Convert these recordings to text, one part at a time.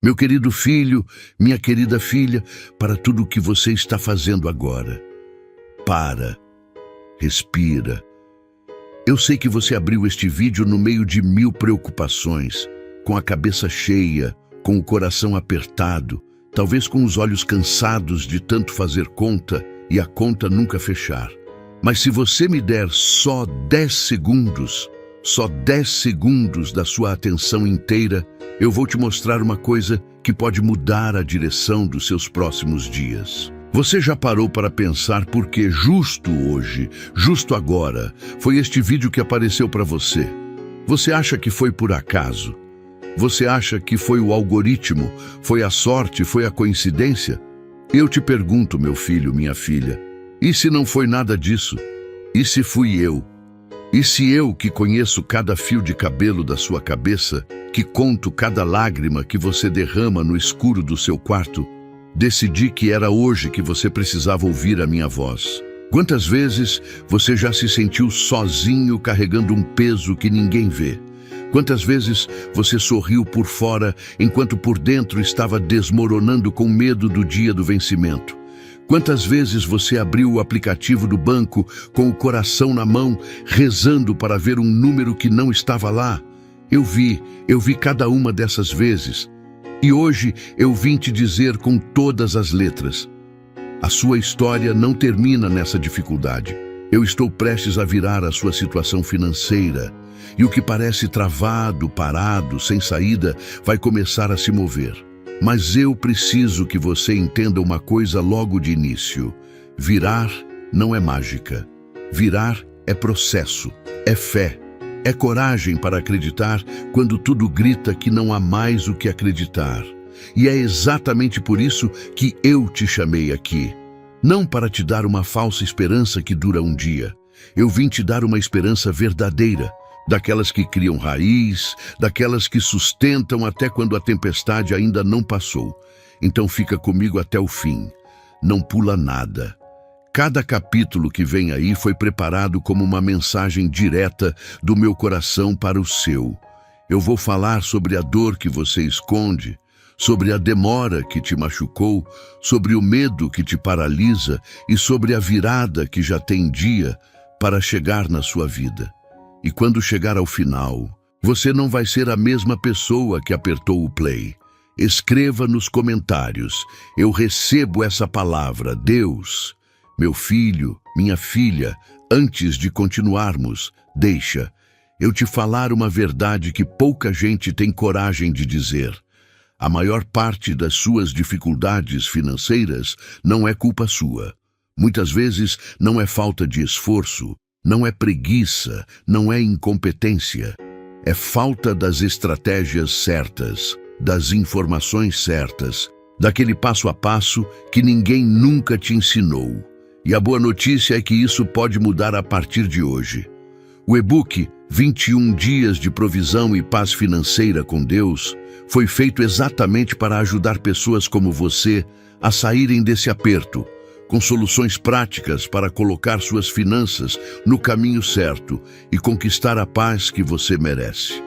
Meu querido filho, minha querida filha, para tudo o que você está fazendo agora. Para, respira. Eu sei que você abriu este vídeo no meio de 1000 preocupações, com a cabeça cheia, com o coração apertado, talvez com os olhos cansados de tanto fazer conta e a conta nunca fechar. Mas se você me der só 10 segundos, só 10 segundos da sua atenção inteira, eu vou te mostrar uma coisa que pode mudar a direção dos seus próximos dias. Você já parou para pensar por que justo hoje, justo agora, foi este vídeo que apareceu para você? Você acha que foi por acaso? Você acha que foi o algoritmo, foi a sorte, foi a coincidência? Eu te pergunto, meu filho, minha filha, e se não foi nada disso? E se fui eu? E se eu, que conheço cada fio de cabelo da sua cabeça, que conto cada lágrima que você derrama no escuro do seu quarto, decidi que era hoje que você precisava ouvir a minha voz? Quantas vezes você já se sentiu sozinho carregando um peso que ninguém vê? Quantas vezes você sorriu por fora enquanto por dentro estava desmoronando com medo do dia do vencimento? Quantas vezes você abriu o aplicativo do banco com o coração na mão, rezando para ver um número que não estava lá? Eu vi cada uma dessas vezes. E hoje eu vim te dizer com todas as letras: a sua história não termina nessa dificuldade. Eu estou prestes a virar a sua situação financeira. E o que parece travado, parado, sem saída, vai começar a se mover. Mas eu preciso que você entenda uma coisa logo de início. Virar não é mágica. Virar é processo, é fé, é coragem para acreditar quando tudo grita que não há mais o que acreditar. E é exatamente por isso que eu te chamei aqui. Não para te dar uma falsa esperança que dura um dia. Eu vim te dar uma esperança verdadeira, daquelas que criam raiz, daquelas que sustentam até quando a tempestade ainda não passou. Então fica comigo até o fim. Não pula nada. Cada capítulo que vem aí foi preparado como uma mensagem direta do meu coração para o seu. Eu vou falar sobre a dor que você esconde, sobre a demora que te machucou, sobre o medo que te paralisa e sobre a virada que já tem dia para chegar na sua vida. E quando chegar ao final, você não vai ser a mesma pessoa que apertou o play. Escreva nos comentários: eu recebo essa palavra, Deus. Meu filho, minha filha, antes de continuarmos, deixa eu te falar uma verdade que pouca gente tem coragem de dizer. A maior parte das suas dificuldades financeiras não é culpa sua. Muitas vezes não é falta de esforço, não é preguiça, não é incompetência. É falta das estratégias certas, das informações certas, daquele passo a passo que ninguém nunca te ensinou. E a boa notícia é que isso pode mudar a partir de hoje. O e-book 21 Dias de Provisão e Paz Financeira com Deus foi feito exatamente para ajudar pessoas como você a saírem desse aperto, com soluções práticas para colocar suas finanças no caminho certo e conquistar a paz que você merece.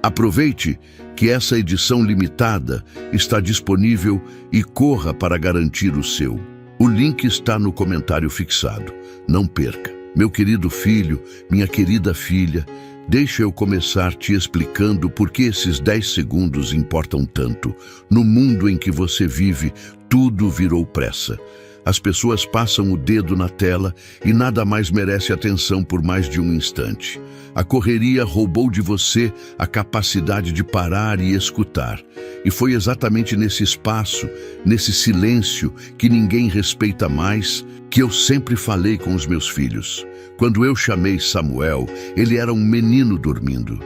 Aproveite que essa edição limitada está disponível e corra para garantir o seu. O link está no comentário fixado. Não perca. Meu querido filho, minha querida filha, deixa eu começar te explicando por que esses 10 segundos importam tanto. No mundo em que você vive, tudo virou pressa. As pessoas passam o dedo na tela e nada mais merece atenção por mais de um instante. A correria roubou de você a capacidade de parar e escutar. E foi exatamente nesse espaço, nesse silêncio que ninguém respeita mais, que eu sempre falei com os meus filhos. Quando eu chamei Samuel, ele era um menino dormindo.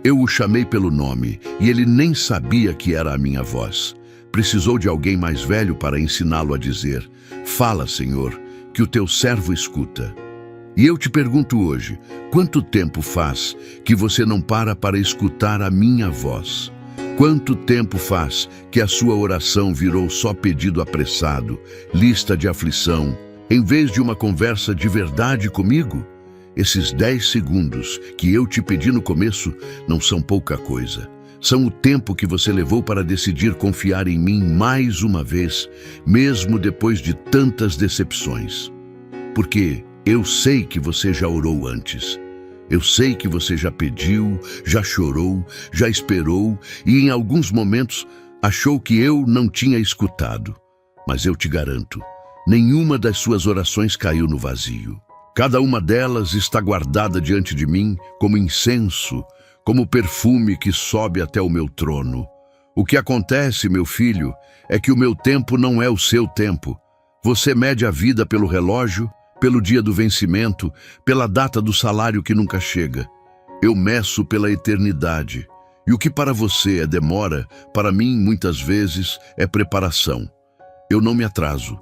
Eu o chamei pelo nome e ele nem sabia que era a minha voz. Precisou de alguém mais velho para ensiná-lo a dizer: fala, Senhor, que o teu servo escuta. E eu te pergunto hoje, quanto tempo faz que você não para escutar a minha voz? Quanto tempo faz que a sua oração virou só pedido apressado, lista de aflição, em vez de uma conversa de verdade comigo? Esses 10 segundos que eu te pedi no começo não são pouca coisa. São o tempo que você levou para decidir confiar em mim mais uma vez, mesmo depois de tantas decepções. Porque eu sei que você já orou antes. Eu sei que você já pediu, já chorou, já esperou e em alguns momentos achou que eu não tinha escutado. Mas eu te garanto, nenhuma das suas orações caiu no vazio. Cada uma delas está guardada diante de mim como incenso, como perfume que sobe até o meu trono. O que acontece, meu filho, é que o meu tempo não é o seu tempo. Você mede a vida pelo relógio, pelo dia do vencimento, pela data do salário que nunca chega. Eu meço pela eternidade. E o que para você é demora, para mim, muitas vezes, é preparação. Eu não me atraso.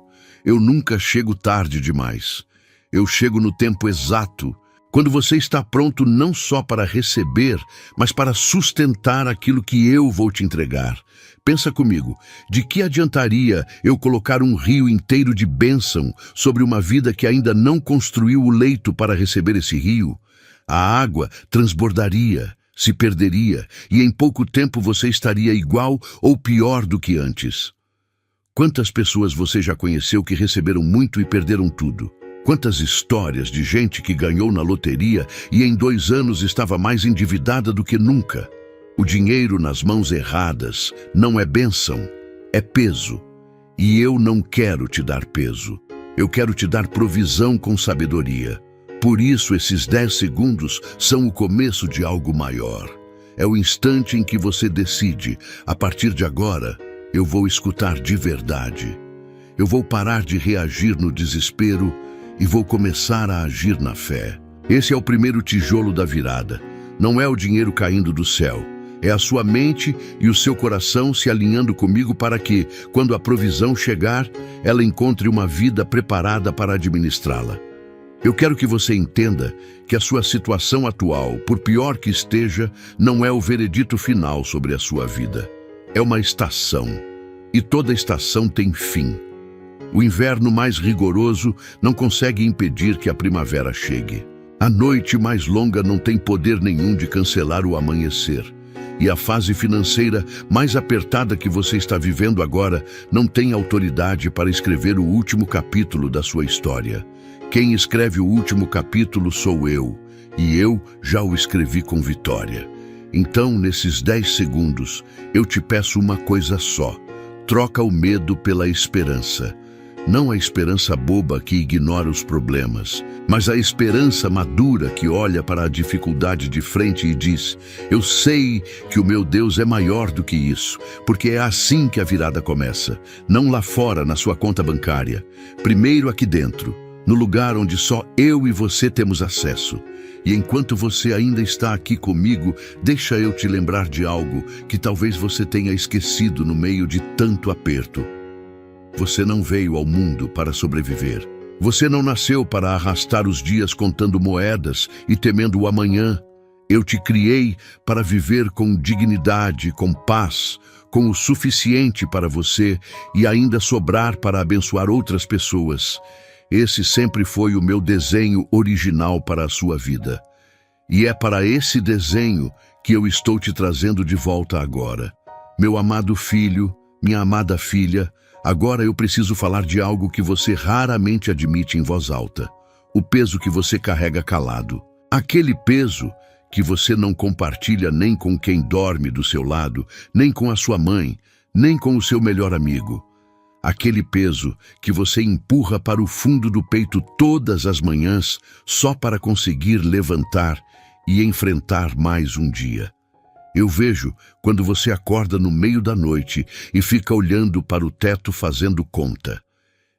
Eu nunca chego tarde demais. Eu chego no tempo exato, quando você está pronto não só para receber, mas para sustentar aquilo que eu vou te entregar. Pensa comigo, de que adiantaria eu colocar um rio inteiro de bênção sobre uma vida que ainda não construiu o leito para receber esse rio? A água transbordaria, se perderia, e em pouco tempo você estaria igual ou pior do que antes. Quantas pessoas você já conheceu que receberam muito e perderam tudo? Quantas histórias de gente que ganhou na loteria e em 2 anos estava mais endividada do que nunca? O dinheiro nas mãos erradas não é bênção, é peso. E eu não quero te dar peso. Eu quero te dar provisão com sabedoria. Por isso, esses 10 segundos são o começo de algo maior. É o instante em que você decide, a partir de agora, eu vou escutar de verdade. Eu vou parar de reagir no desespero e vou começar a agir na fé. Esse é o primeiro tijolo da virada. Não é o dinheiro caindo do céu. É a sua mente e o seu coração se alinhando comigo para que, quando a provisão chegar, ela encontre uma vida preparada para administrá-la. Eu quero que você entenda que a sua situação atual, por pior que esteja, não é o veredito final sobre a sua vida. É uma estação. E toda estação tem fim. O inverno mais rigoroso não consegue impedir que a primavera chegue. A noite mais longa não tem poder nenhum de cancelar o amanhecer. E a fase financeira mais apertada que você está vivendo agora não tem autoridade para escrever o último capítulo da sua história. Quem escreve o último capítulo sou eu, e eu já o escrevi com vitória. Então, nesses 10 segundos, eu te peço uma coisa só. Troca o medo pela esperança. Não a esperança boba que ignora os problemas, mas a esperança madura que olha para a dificuldade de frente e diz: eu sei que o meu Deus é maior do que isso, porque é assim que a virada começa, não lá fora na sua conta bancária, primeiro aqui dentro, no lugar onde só eu e você temos acesso. E enquanto você ainda está aqui comigo, deixa eu te lembrar de algo que talvez você tenha esquecido no meio de tanto aperto. Você não veio ao mundo para sobreviver. Você não nasceu para arrastar os dias contando moedas e temendo o amanhã. Eu te criei para viver com dignidade, com paz, com o suficiente para você e ainda sobrar para abençoar outras pessoas. Esse sempre foi o meu desenho original para a sua vida. E é para esse desenho que eu estou te trazendo de volta agora. Meu amado filho, minha amada filha, agora eu preciso falar de algo que você raramente admite em voz alta. O peso que você carrega calado. Aquele peso que você não compartilha nem com quem dorme do seu lado, nem com a sua mãe, nem com o seu melhor amigo. Aquele peso que você empurra para o fundo do peito todas as manhãs só para conseguir levantar e enfrentar mais um dia. Eu vejo quando você acorda no meio da noite e fica olhando para o teto fazendo conta.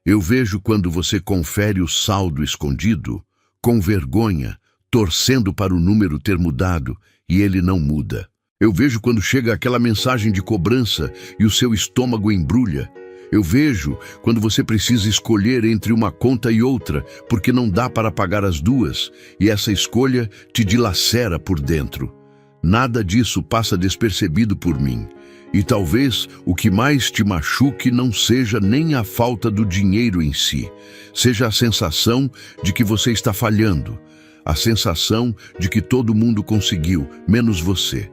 Eu vejo quando você confere o saldo escondido, com vergonha, torcendo para o número ter mudado e ele não muda. Eu vejo quando chega aquela mensagem de cobrança e o seu estômago embrulha. Eu vejo quando você precisa escolher entre uma conta e outra, porque não dá para pagar as duas, e essa escolha te dilacera por dentro. Nada disso passa despercebido por mim. E talvez o que mais te machuque não seja nem a falta do dinheiro em si, seja a sensação de que você está falhando, a sensação de que todo mundo conseguiu, menos você.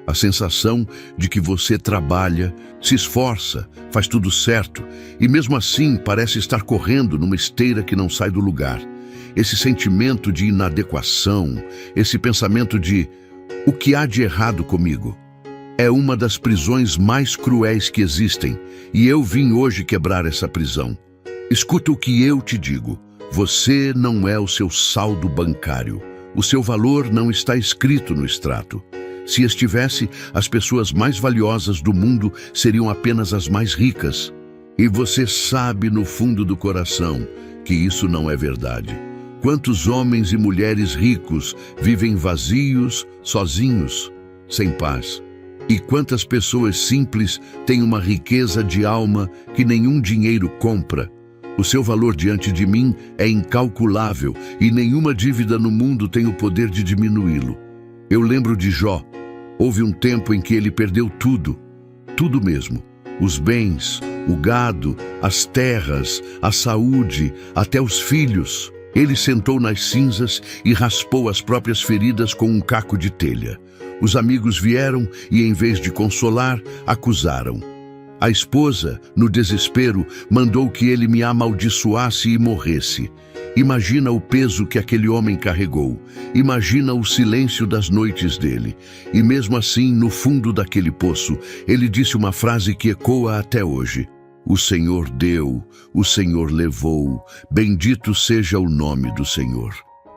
A sensação de que você trabalha, se esforça, faz tudo certo e mesmo assim parece estar correndo numa esteira que não sai do lugar. Esse sentimento de inadequação, esse pensamento de o que há de errado comigo, é uma das prisões mais cruéis que existem e eu vim hoje quebrar essa prisão. Escuta o que eu te digo. Você não é o seu saldo bancário. O seu valor não está escrito no extrato. Se estivesse, as pessoas mais valiosas do mundo seriam apenas as mais ricas. E você sabe no fundo do coração que isso não é verdade. Quantos homens e mulheres ricos vivem vazios, sozinhos, sem paz? E quantas pessoas simples têm uma riqueza de alma que nenhum dinheiro compra? O seu valor diante de mim é incalculável e nenhuma dívida no mundo tem o poder de diminuí-lo. Eu lembro de Jó. Houve um tempo em que ele perdeu tudo, tudo mesmo. Os bens, o gado, as terras, a saúde, até os filhos. Ele sentou nas cinzas e raspou as próprias feridas com um caco de telha. Os amigos vieram e, em vez de consolar, acusaram. A esposa, no desespero, mandou que ele me amaldiçoasse e morresse. Imagina o peso que aquele homem carregou. Imagina o silêncio das noites dele. E mesmo assim, no fundo daquele poço, ele disse uma frase que ecoa até hoje. O Senhor deu, o Senhor levou, bendito seja o nome do Senhor.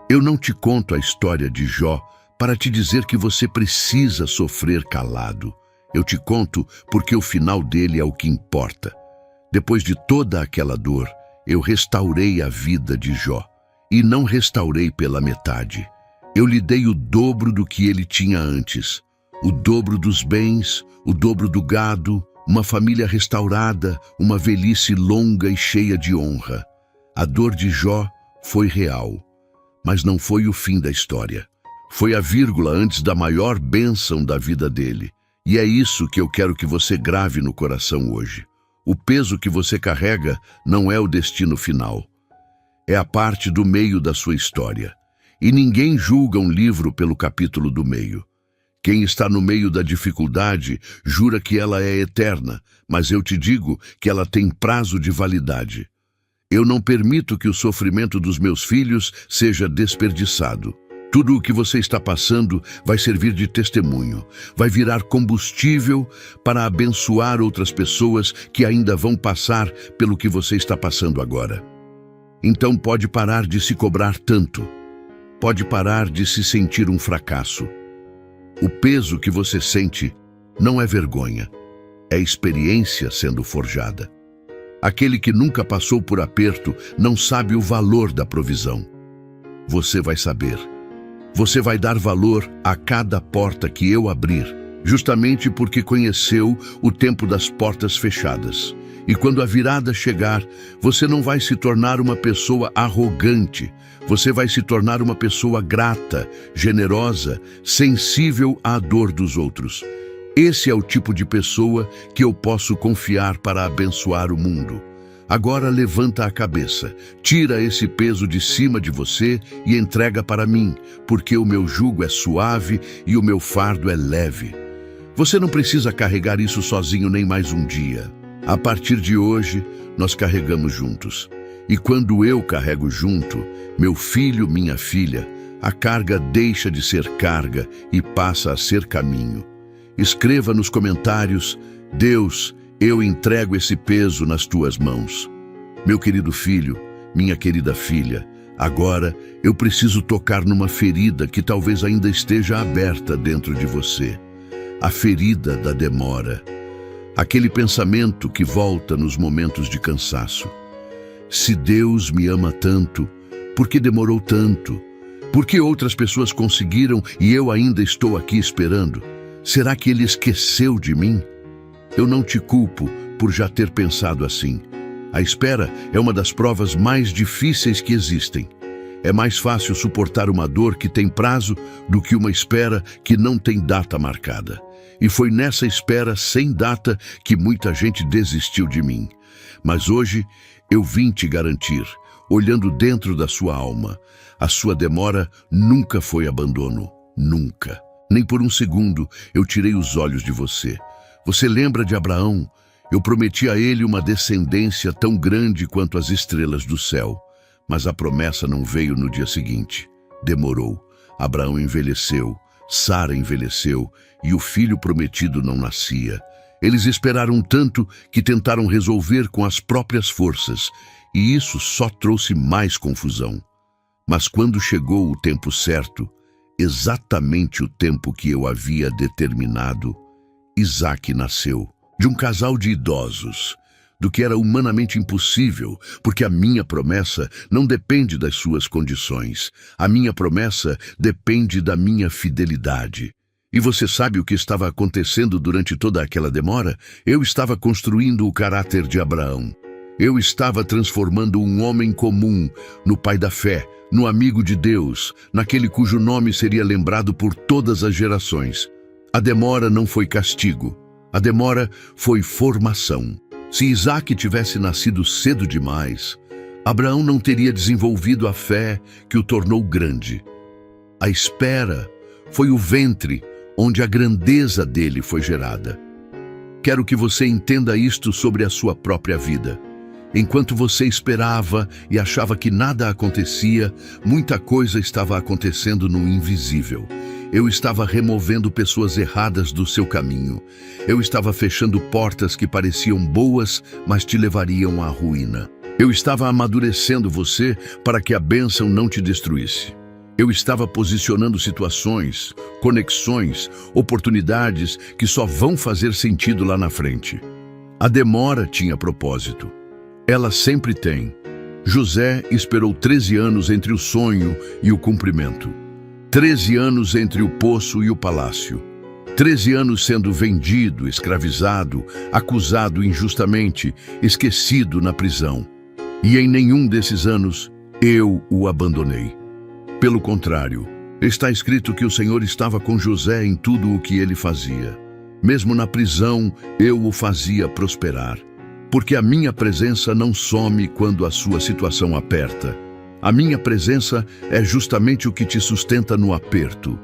Eu não te conto a história de Jó para te dizer que você precisa sofrer calado. Eu te conto porque o final dele é o que importa. Depois de toda aquela dor, eu restaurei a vida de Jó. E não restaurei pela metade. Eu lhe dei o dobro do que ele tinha antes. O dobro dos bens, o dobro do gado, uma família restaurada, uma velhice longa e cheia de honra. A dor de Jó foi real, mas não foi o fim da história. Foi a vírgula antes da maior bênção da vida dele. E é isso que eu quero que você grave no coração hoje. O peso que você carrega não é o destino final. É a parte do meio da sua história. E ninguém julga um livro pelo capítulo do meio. Quem está no meio da dificuldade jura que ela é eterna, mas eu te digo que ela tem prazo de validade. Eu não permito que o sofrimento dos meus filhos seja desperdiçado. Tudo o que você está passando vai servir de testemunho, vai virar combustível para abençoar outras pessoas que ainda vão passar pelo que você está passando agora. Então pode parar de se cobrar tanto, pode parar de se sentir um fracasso. O peso que você sente não é vergonha, é experiência sendo forjada. Aquele que nunca passou por aperto não sabe o valor da provisão. Você vai saber. Você vai dar valor a cada porta que eu abrir, justamente porque conheceu o tempo das portas fechadas. E quando a virada chegar, você não vai se tornar uma pessoa arrogante, você vai se tornar uma pessoa grata, generosa, sensível à dor dos outros. Esse é o tipo de pessoa que eu posso confiar para abençoar o mundo. Agora levanta a cabeça, tira esse peso de cima de você e entrega para mim, porque o meu jugo é suave e o meu fardo é leve. Você não precisa carregar isso sozinho nem mais um dia. A partir de hoje, nós carregamos juntos. E quando eu carrego junto, meu filho, minha filha, a carga deixa de ser carga e passa a ser caminho. Escreva nos comentários: Deus, eu entrego esse peso nas tuas mãos. Meu querido filho, minha querida filha, agora eu preciso tocar numa ferida que talvez ainda esteja aberta dentro de você. A ferida da demora. Aquele pensamento que volta nos momentos de cansaço. Se Deus me ama tanto, por que demorou tanto? Por que outras pessoas conseguiram e eu ainda estou aqui esperando? Será que Ele esqueceu de mim? Eu não te culpo por já ter pensado assim. A espera é uma das provas mais difíceis que existem. É mais fácil suportar uma dor que tem prazo do que uma espera que não tem data marcada. E foi nessa espera sem data que muita gente desistiu de mim. Mas hoje eu vim te garantir, olhando dentro da sua alma, a sua demora nunca foi abandono, nunca. Nem por um segundo eu tirei os olhos de você. Você lembra de Abraão? Eu prometi a ele uma descendência tão grande quanto as estrelas do céu. Mas a promessa não veio no dia seguinte. Demorou. Abraão envelheceu, Sara envelheceu e o filho prometido não nascia. Eles esperaram tanto que tentaram resolver com as próprias forças, e isso só trouxe mais confusão. Mas quando chegou o tempo certo, exatamente o tempo que eu havia determinado, Isaque nasceu, de um casal de idosos, do que era humanamente impossível, porque a minha promessa não depende das suas condições. A minha promessa depende da minha fidelidade. E você sabe o que estava acontecendo durante toda aquela demora? Eu estava construindo o caráter de Abraão. Eu estava transformando um homem comum no pai da fé, no amigo de Deus, naquele cujo nome seria lembrado por todas as gerações. A demora não foi castigo. A demora foi formação. Se Isaque tivesse nascido cedo demais, Abraão não teria desenvolvido a fé que o tornou grande. A espera foi o ventre onde a grandeza dele foi gerada. Quero que você entenda isto sobre a sua própria vida. Enquanto você esperava e achava que nada acontecia, muita coisa estava acontecendo no invisível. Eu estava removendo pessoas erradas do seu caminho. Eu estava fechando portas que pareciam boas, mas te levariam à ruína. Eu estava amadurecendo você para que a bênção não te destruísse. Eu estava posicionando situações, conexões, oportunidades que só vão fazer sentido lá na frente. A demora tinha propósito. Ela sempre tem. José esperou 13 anos entre o sonho e o cumprimento. 13 anos entre o poço e o palácio. 13 anos sendo vendido, escravizado, acusado injustamente, esquecido na prisão. E em nenhum desses anos eu o abandonei. Pelo contrário, está escrito que o Senhor estava com José em tudo o que ele fazia. Mesmo na prisão, eu o fazia prosperar. Porque a minha presença não some quando a sua situação aperta. A minha presença é justamente o que te sustenta no aperto.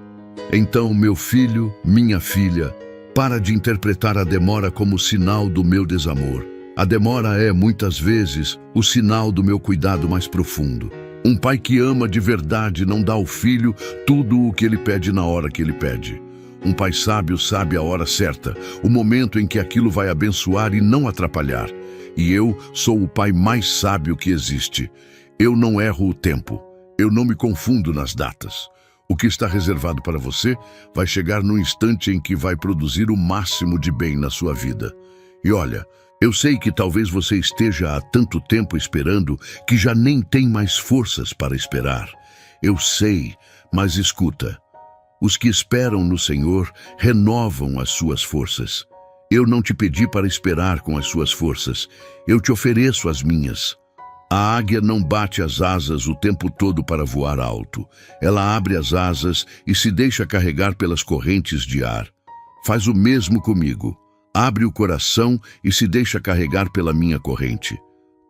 Então, meu filho, minha filha, para de interpretar a demora como sinal do meu desamor. A demora é, muitas vezes, o sinal do meu cuidado mais profundo. Um pai que ama de verdade não dá ao filho tudo o que ele pede na hora que ele pede. Um pai sábio sabe a hora certa, o momento em que aquilo vai abençoar e não atrapalhar. E eu sou o pai mais sábio que existe. Eu não erro o tempo. Eu não me confundo nas datas. O que está reservado para você vai chegar no instante em que vai produzir o máximo de bem na sua vida. E olha, eu sei que talvez você esteja há tanto tempo esperando que já nem tem mais forças para esperar. Eu sei, mas escuta. Os que esperam no Senhor renovam as suas forças. Eu não te pedi para esperar com as suas forças. Eu te ofereço as minhas. A águia não bate as asas o tempo todo para voar alto. Ela abre as asas e se deixa carregar pelas correntes de ar. Faz o mesmo comigo. Abre o coração e se deixa carregar pela minha corrente.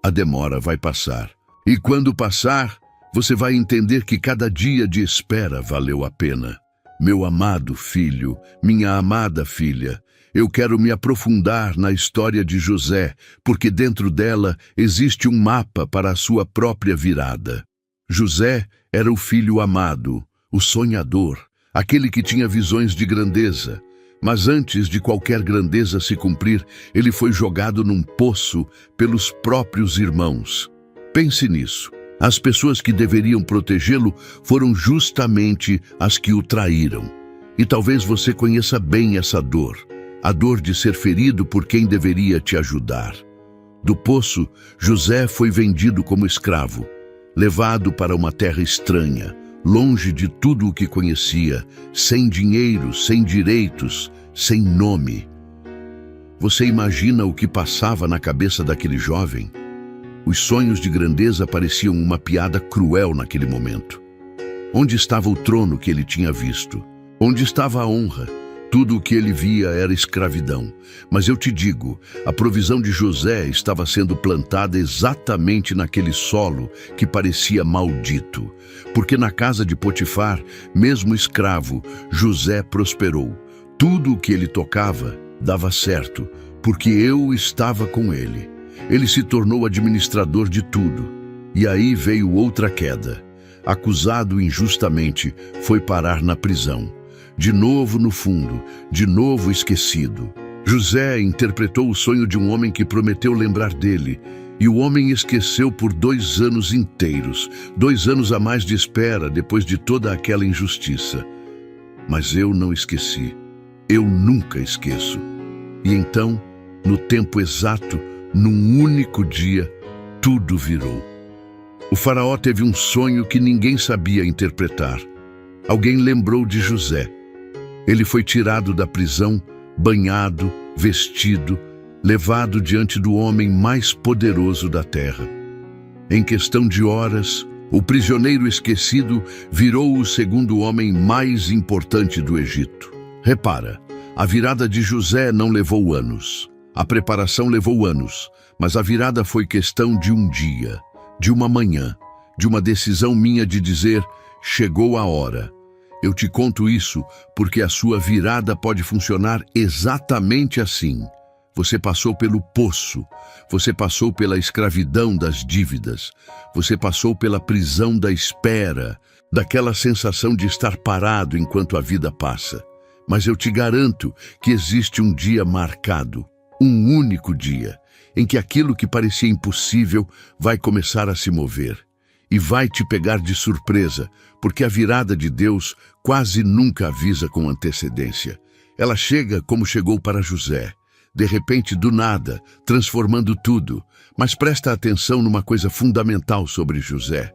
A demora vai passar. E quando passar, você vai entender que cada dia de espera valeu a pena. Meu amado filho, minha amada filha, eu quero me aprofundar na história de José, porque dentro dela existe um mapa para a sua própria virada. José era o filho amado, o sonhador, aquele que tinha visões de grandeza. Mas antes de qualquer grandeza se cumprir, ele foi jogado num poço pelos próprios irmãos. Pense nisso. As pessoas que deveriam protegê-lo foram justamente as que o traíram. E talvez você conheça bem essa dor, a dor de ser ferido por quem deveria te ajudar. Do poço, José foi vendido como escravo, levado para uma terra estranha, longe de tudo o que conhecia, sem dinheiro, sem direitos, sem nome. Você imagina o que passava na cabeça daquele jovem? Os sonhos de grandeza pareciam uma piada cruel naquele momento. Onde estava o trono que ele tinha visto? Onde estava a honra? Tudo o que ele via era escravidão. Mas eu te digo, a provisão de José estava sendo plantada exatamente naquele solo que parecia maldito. Porque na casa de Potifar, mesmo escravo, José prosperou. Tudo o que ele tocava dava certo, porque eu estava com ele. Ele se tornou administrador de tudo. E aí veio outra queda. Acusado injustamente, foi parar na prisão. De novo no fundo, de novo esquecido. José interpretou o sonho de um homem que prometeu lembrar dele, e o homem esqueceu por 2 anos inteiros, 2 anos a mais de espera depois de toda aquela injustiça. Mas eu não esqueci. Eu nunca esqueço. E então, no tempo exato, num único dia, tudo virou. O faraó teve um sonho que ninguém sabia interpretar. Alguém lembrou de José. Ele foi tirado da prisão, banhado, vestido, levado diante do homem mais poderoso da terra. Em questão de horas, o prisioneiro esquecido virou o segundo homem mais importante do Egito. Repara, a virada de José não levou anos. A preparação levou anos, mas a virada foi questão de um dia, de uma manhã, de uma decisão minha de dizer, chegou a hora. Eu te conto isso porque a sua virada pode funcionar exatamente assim. Você passou pelo poço, você passou pela escravidão das dívidas, você passou pela prisão da espera, daquela sensação de estar parado enquanto a vida passa. Mas eu te garanto que existe um dia marcado, um único dia, em que aquilo que parecia impossível vai começar a se mover. E vai te pegar de surpresa, porque a virada de Deus quase nunca avisa com antecedência. Ela chega como chegou para José, de repente do nada, transformando tudo. Mas presta atenção numa coisa fundamental sobre José.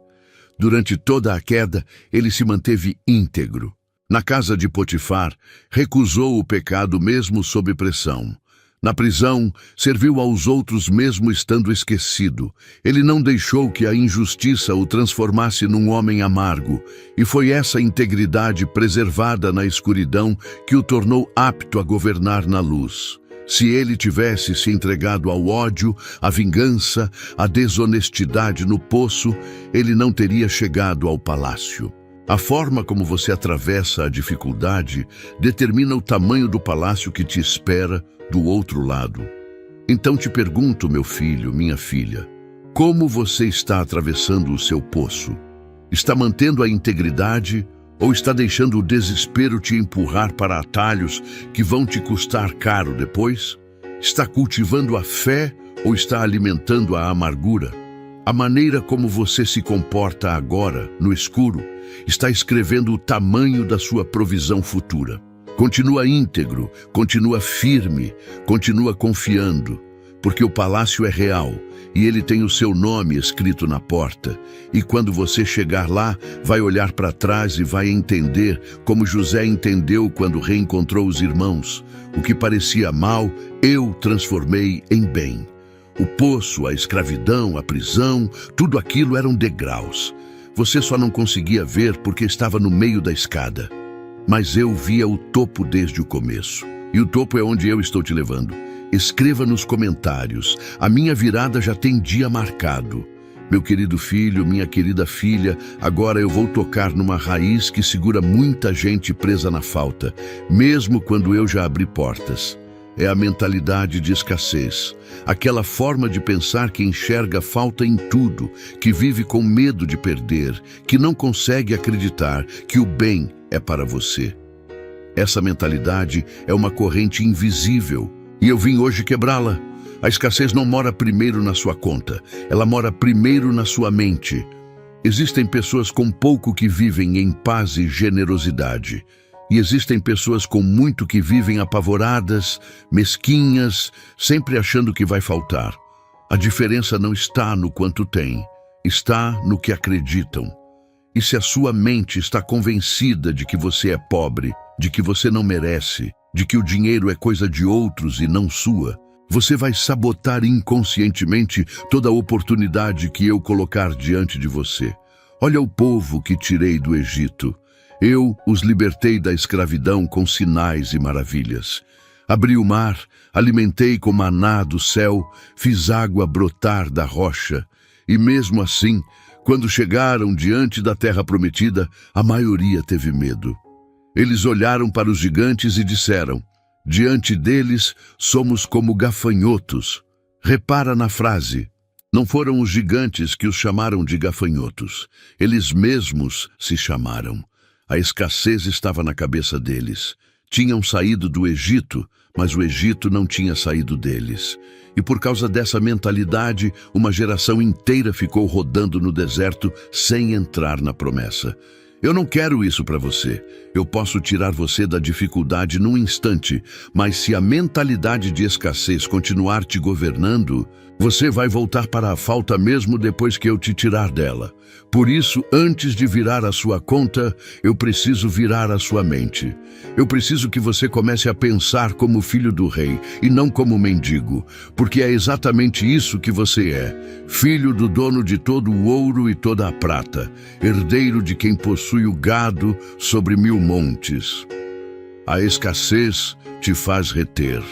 Durante toda a queda, ele se manteve íntegro. Na casa de Potifar, recusou o pecado mesmo sob pressão. Na prisão, serviu aos outros mesmo estando esquecido. Ele não deixou que a injustiça o transformasse num homem amargo. E foi essa integridade preservada na escuridão que o tornou apto a governar na luz. Se ele tivesse se entregado ao ódio, à vingança, à desonestidade no poço, ele não teria chegado ao palácio. A forma como você atravessa a dificuldade determina o tamanho do palácio que te espera do outro lado. Então te pergunto, meu filho, minha filha, como você está atravessando o seu poço? Está mantendo a integridade ou está deixando o desespero te empurrar para atalhos que vão te custar caro depois? Está cultivando a fé ou está alimentando a amargura? A maneira como você se comporta agora, no escuro, está escrevendo o tamanho da sua provisão futura. Continua íntegro, continua firme, continua confiando, porque o palácio é real e ele tem o seu nome escrito na porta. E quando você chegar lá, vai olhar para trás e vai entender como José entendeu quando reencontrou os irmãos. O que parecia mal, eu transformei em bem. O poço, a escravidão, a prisão, tudo aquilo eram degraus. Você só não conseguia ver porque estava no meio da escada. Mas eu via o topo desde o começo. E o topo é onde eu estou te levando. Escreva nos comentários. A minha virada já tem dia marcado. Meu querido filho, minha querida filha, agora eu vou tocar numa raiz que segura muita gente presa na falta, mesmo quando eu já abri portas. É a mentalidade de escassez, aquela forma de pensar que enxerga falta em tudo, que vive com medo de perder, que não consegue acreditar que o bem é para você. Essa mentalidade é uma corrente invisível e eu vim hoje quebrá-la. A escassez não mora primeiro na sua conta, ela mora primeiro na sua mente. Existem pessoas com pouco que vivem em paz e generosidade. E existem pessoas com muito que vivem apavoradas, mesquinhas, sempre achando que vai faltar. A diferença não está no quanto tem, está no que acreditam. E se a sua mente está convencida de que você é pobre, de que você não merece, de que o dinheiro é coisa de outros e não sua, você vai sabotar inconscientemente toda a oportunidade que eu colocar diante de você. Olha o povo que tirei do Egito. Eu os libertei da escravidão com sinais e maravilhas. Abri o mar, alimentei com maná do céu, fiz água brotar da rocha. E mesmo assim, quando chegaram diante da terra prometida, a maioria teve medo. Eles olharam para os gigantes e disseram: diante deles somos como gafanhotos. Repara na frase. Não foram os gigantes que os chamaram de gafanhotos. Eles mesmos se chamaram. A escassez estava na cabeça deles. Tinham saído do Egito, mas o Egito não tinha saído deles. E por causa dessa mentalidade, uma geração inteira ficou rodando no deserto sem entrar na promessa. Eu não quero isso para você. Eu posso tirar você da dificuldade num instante, mas se a mentalidade de escassez continuar te governando, você vai voltar para a falta mesmo depois que eu te tirar dela. Por isso, antes de virar a sua conta, eu preciso virar a sua mente. Eu preciso que você comece a pensar como filho do rei e não como mendigo, porque é exatamente isso que você é. Filho do dono de todo o ouro e toda a prata, herdeiro de quem possui o gado sobre 1000 montes. A escassez te faz reter.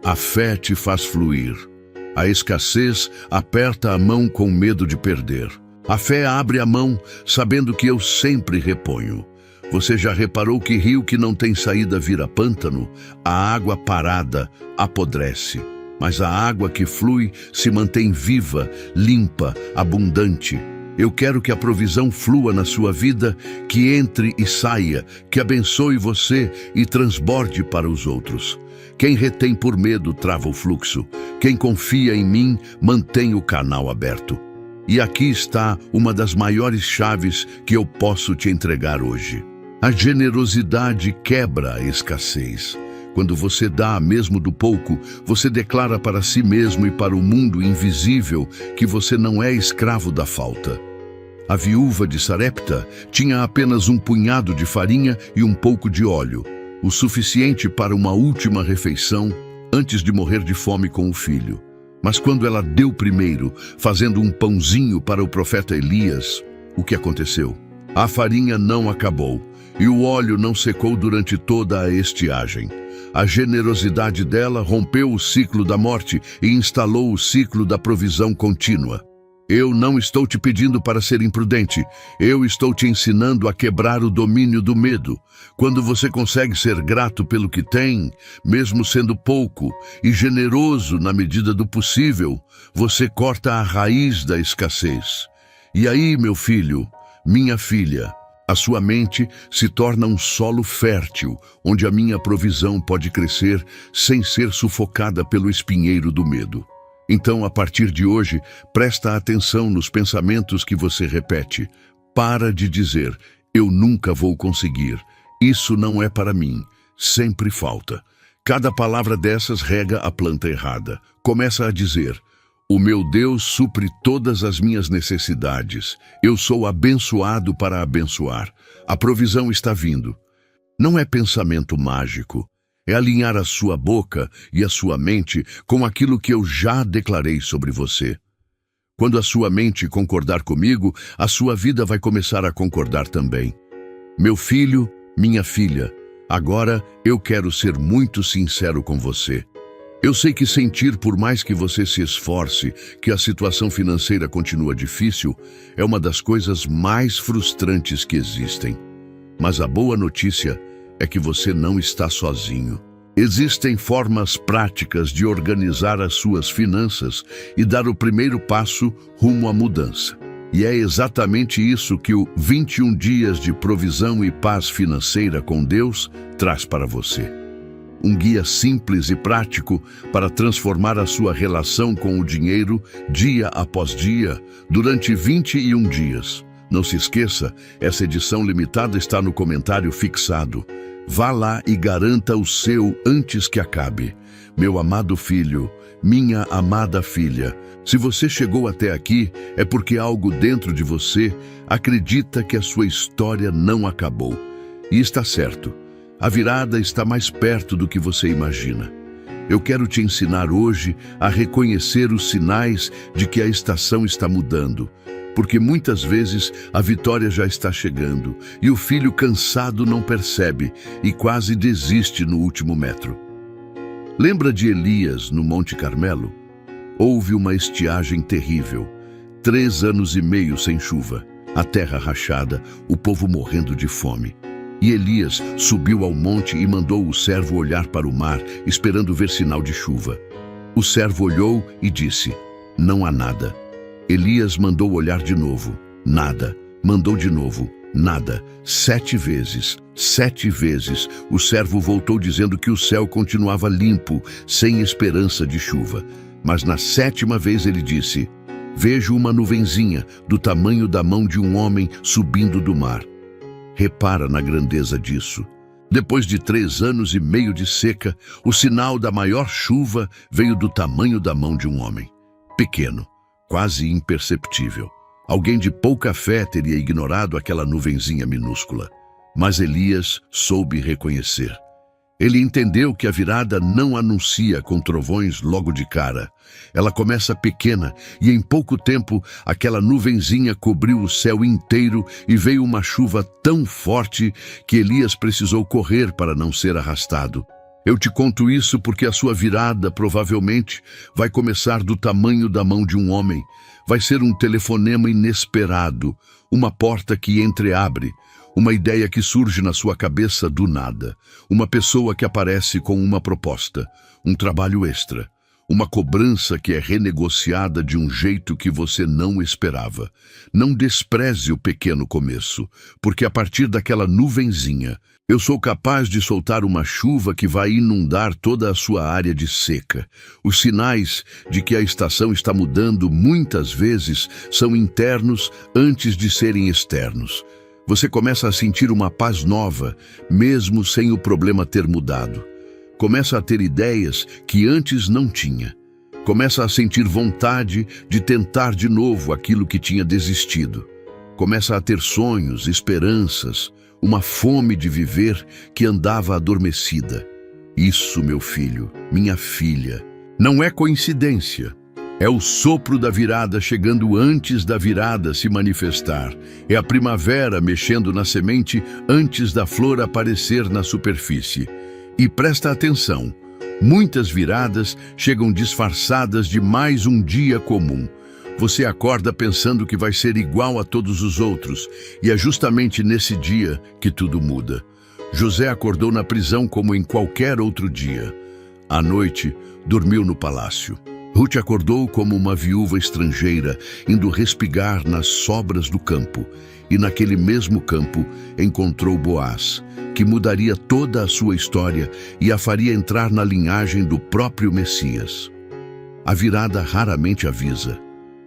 A fé te faz fluir. A escassez aperta a mão com medo de perder. A fé abre a mão, sabendo que eu sempre reponho. Você já reparou que rio que não tem saída vira pântano? A água parada apodrece, mas a água que flui se mantém viva, limpa, abundante. Eu quero que a provisão flua na sua vida, que entre e saia, que abençoe você e transborde para os outros. Quem retém por medo trava o fluxo. Quem confia em mim mantém o canal aberto. E aqui está uma das maiores chaves que eu posso te entregar hoje. A generosidade quebra a escassez. Quando você dá mesmo do pouco, você declara para si mesmo e para o mundo invisível que você não é escravo da falta. A viúva de Sarepta tinha apenas um punhado de farinha e um pouco de óleo, o suficiente para uma última refeição antes de morrer de fome com o filho. Mas quando ela deu primeiro, fazendo um pãozinho para o profeta Elias, o que aconteceu? A farinha não acabou e o óleo não secou durante toda a estiagem. A generosidade dela rompeu o ciclo da morte e instalou o ciclo da provisão contínua. Eu não estou te pedindo para ser imprudente. Eu estou te ensinando a quebrar o domínio do medo. Quando você consegue ser grato pelo que tem, mesmo sendo pouco, e generoso na medida do possível, você corta a raiz da escassez. E aí, meu filho, minha filha, a sua mente se torna um solo fértil, onde a minha provisão pode crescer sem ser sufocada pelo espinheiro do medo. Então, a partir de hoje, presta atenção nos pensamentos que você repete. Para de dizer, eu nunca vou conseguir. Isso não é para mim. Sempre falta. Cada palavra dessas rega a planta errada. Começa a dizer, o meu Deus supre todas as minhas necessidades. Eu sou abençoado para abençoar. A provisão está vindo. Não é pensamento mágico. É alinhar a sua boca e a sua mente com aquilo que eu já declarei sobre você. Quando a sua mente concordar comigo, a sua vida vai começar a concordar também. Meu filho, minha filha, agora eu quero ser muito sincero com você. Eu sei que sentir, por mais que você se esforce, que a situação financeira continua difícil, é uma das coisas mais frustrantes que existem. Mas a boa notícia é que você não está sozinho. Existem formas práticas de organizar as suas finanças e dar o primeiro passo rumo à mudança. E é exatamente isso que o 21 Dias de Provisão e Paz Financeira com Deus traz para você. Um guia simples e prático para transformar a sua relação com o dinheiro dia após dia, durante 21 dias. Não se esqueça, essa edição limitada está no comentário fixado. Vá lá e garanta o seu antes que acabe. Meu amado filho, minha amada filha, se você chegou até aqui, é porque algo dentro de você acredita que a sua história não acabou. E está certo, a virada está mais perto do que você imagina. Eu quero te ensinar hoje a reconhecer os sinais de que a estação está mudando, porque muitas vezes a vitória já está chegando e o filho cansado não percebe e quase desiste no último metro. Lembra de Elias no Monte Carmelo? Houve uma estiagem terrível, 3 anos e meio sem chuva, a terra rachada, o povo morrendo de fome. E Elias subiu ao monte e mandou o servo olhar para o mar, esperando ver sinal de chuva. O servo olhou e disse: não há nada. Elias mandou olhar de novo. Nada. Mandou de novo. Nada. 7 vezes. 7 vezes. O servo voltou dizendo que o céu continuava limpo, sem esperança de chuva. Mas na 7ª vez ele disse: vejo uma nuvenzinha do tamanho da mão de um homem subindo do mar. Repara na grandeza disso. Depois de 3 anos e meio de seca, o sinal da maior chuva veio do tamanho da mão de um homem. Pequeno, quase imperceptível. Alguém de pouca fé teria ignorado aquela nuvenzinha minúscula. Mas Elias soube reconhecer. Ele entendeu que a virada não anuncia com trovões logo de cara. Ela começa pequena e em pouco tempo aquela nuvenzinha cobriu o céu inteiro e veio uma chuva tão forte que Elias precisou correr para não ser arrastado. Eu te conto isso porque a sua virada provavelmente vai começar do tamanho da mão de um homem. Vai ser um telefonema inesperado, uma porta que entreabre, uma ideia que surge na sua cabeça do nada, uma pessoa que aparece com uma proposta, um trabalho extra, uma cobrança que é renegociada de um jeito que você não esperava. Não despreze o pequeno começo, porque a partir daquela nuvenzinha, eu sou capaz de soltar uma chuva que vai inundar toda a sua área de seca. Os sinais de que a estação está mudando muitas vezes são internos antes de serem externos. Você começa a sentir uma paz nova, mesmo sem o problema ter mudado. Começa a ter ideias que antes não tinha. Começa a sentir vontade de tentar de novo aquilo que tinha desistido. Começa a ter sonhos, esperanças, uma fome de viver que andava adormecida. Isso, meu filho, minha filha, não é coincidência. É o sopro da virada chegando antes da virada se manifestar. É a primavera mexendo na semente antes da flor aparecer na superfície. E presta atenção, muitas viradas chegam disfarçadas de mais um dia comum. Você acorda pensando que vai ser igual a todos os outros, e é justamente nesse dia que tudo muda. José acordou na prisão como em qualquer outro dia. À noite, dormiu no palácio. Ruth acordou como uma viúva estrangeira, indo respigar nas sobras do campo, e naquele mesmo campo encontrou Boaz, que mudaria toda a sua história e a faria entrar na linhagem do próprio Messias. A virada raramente avisa,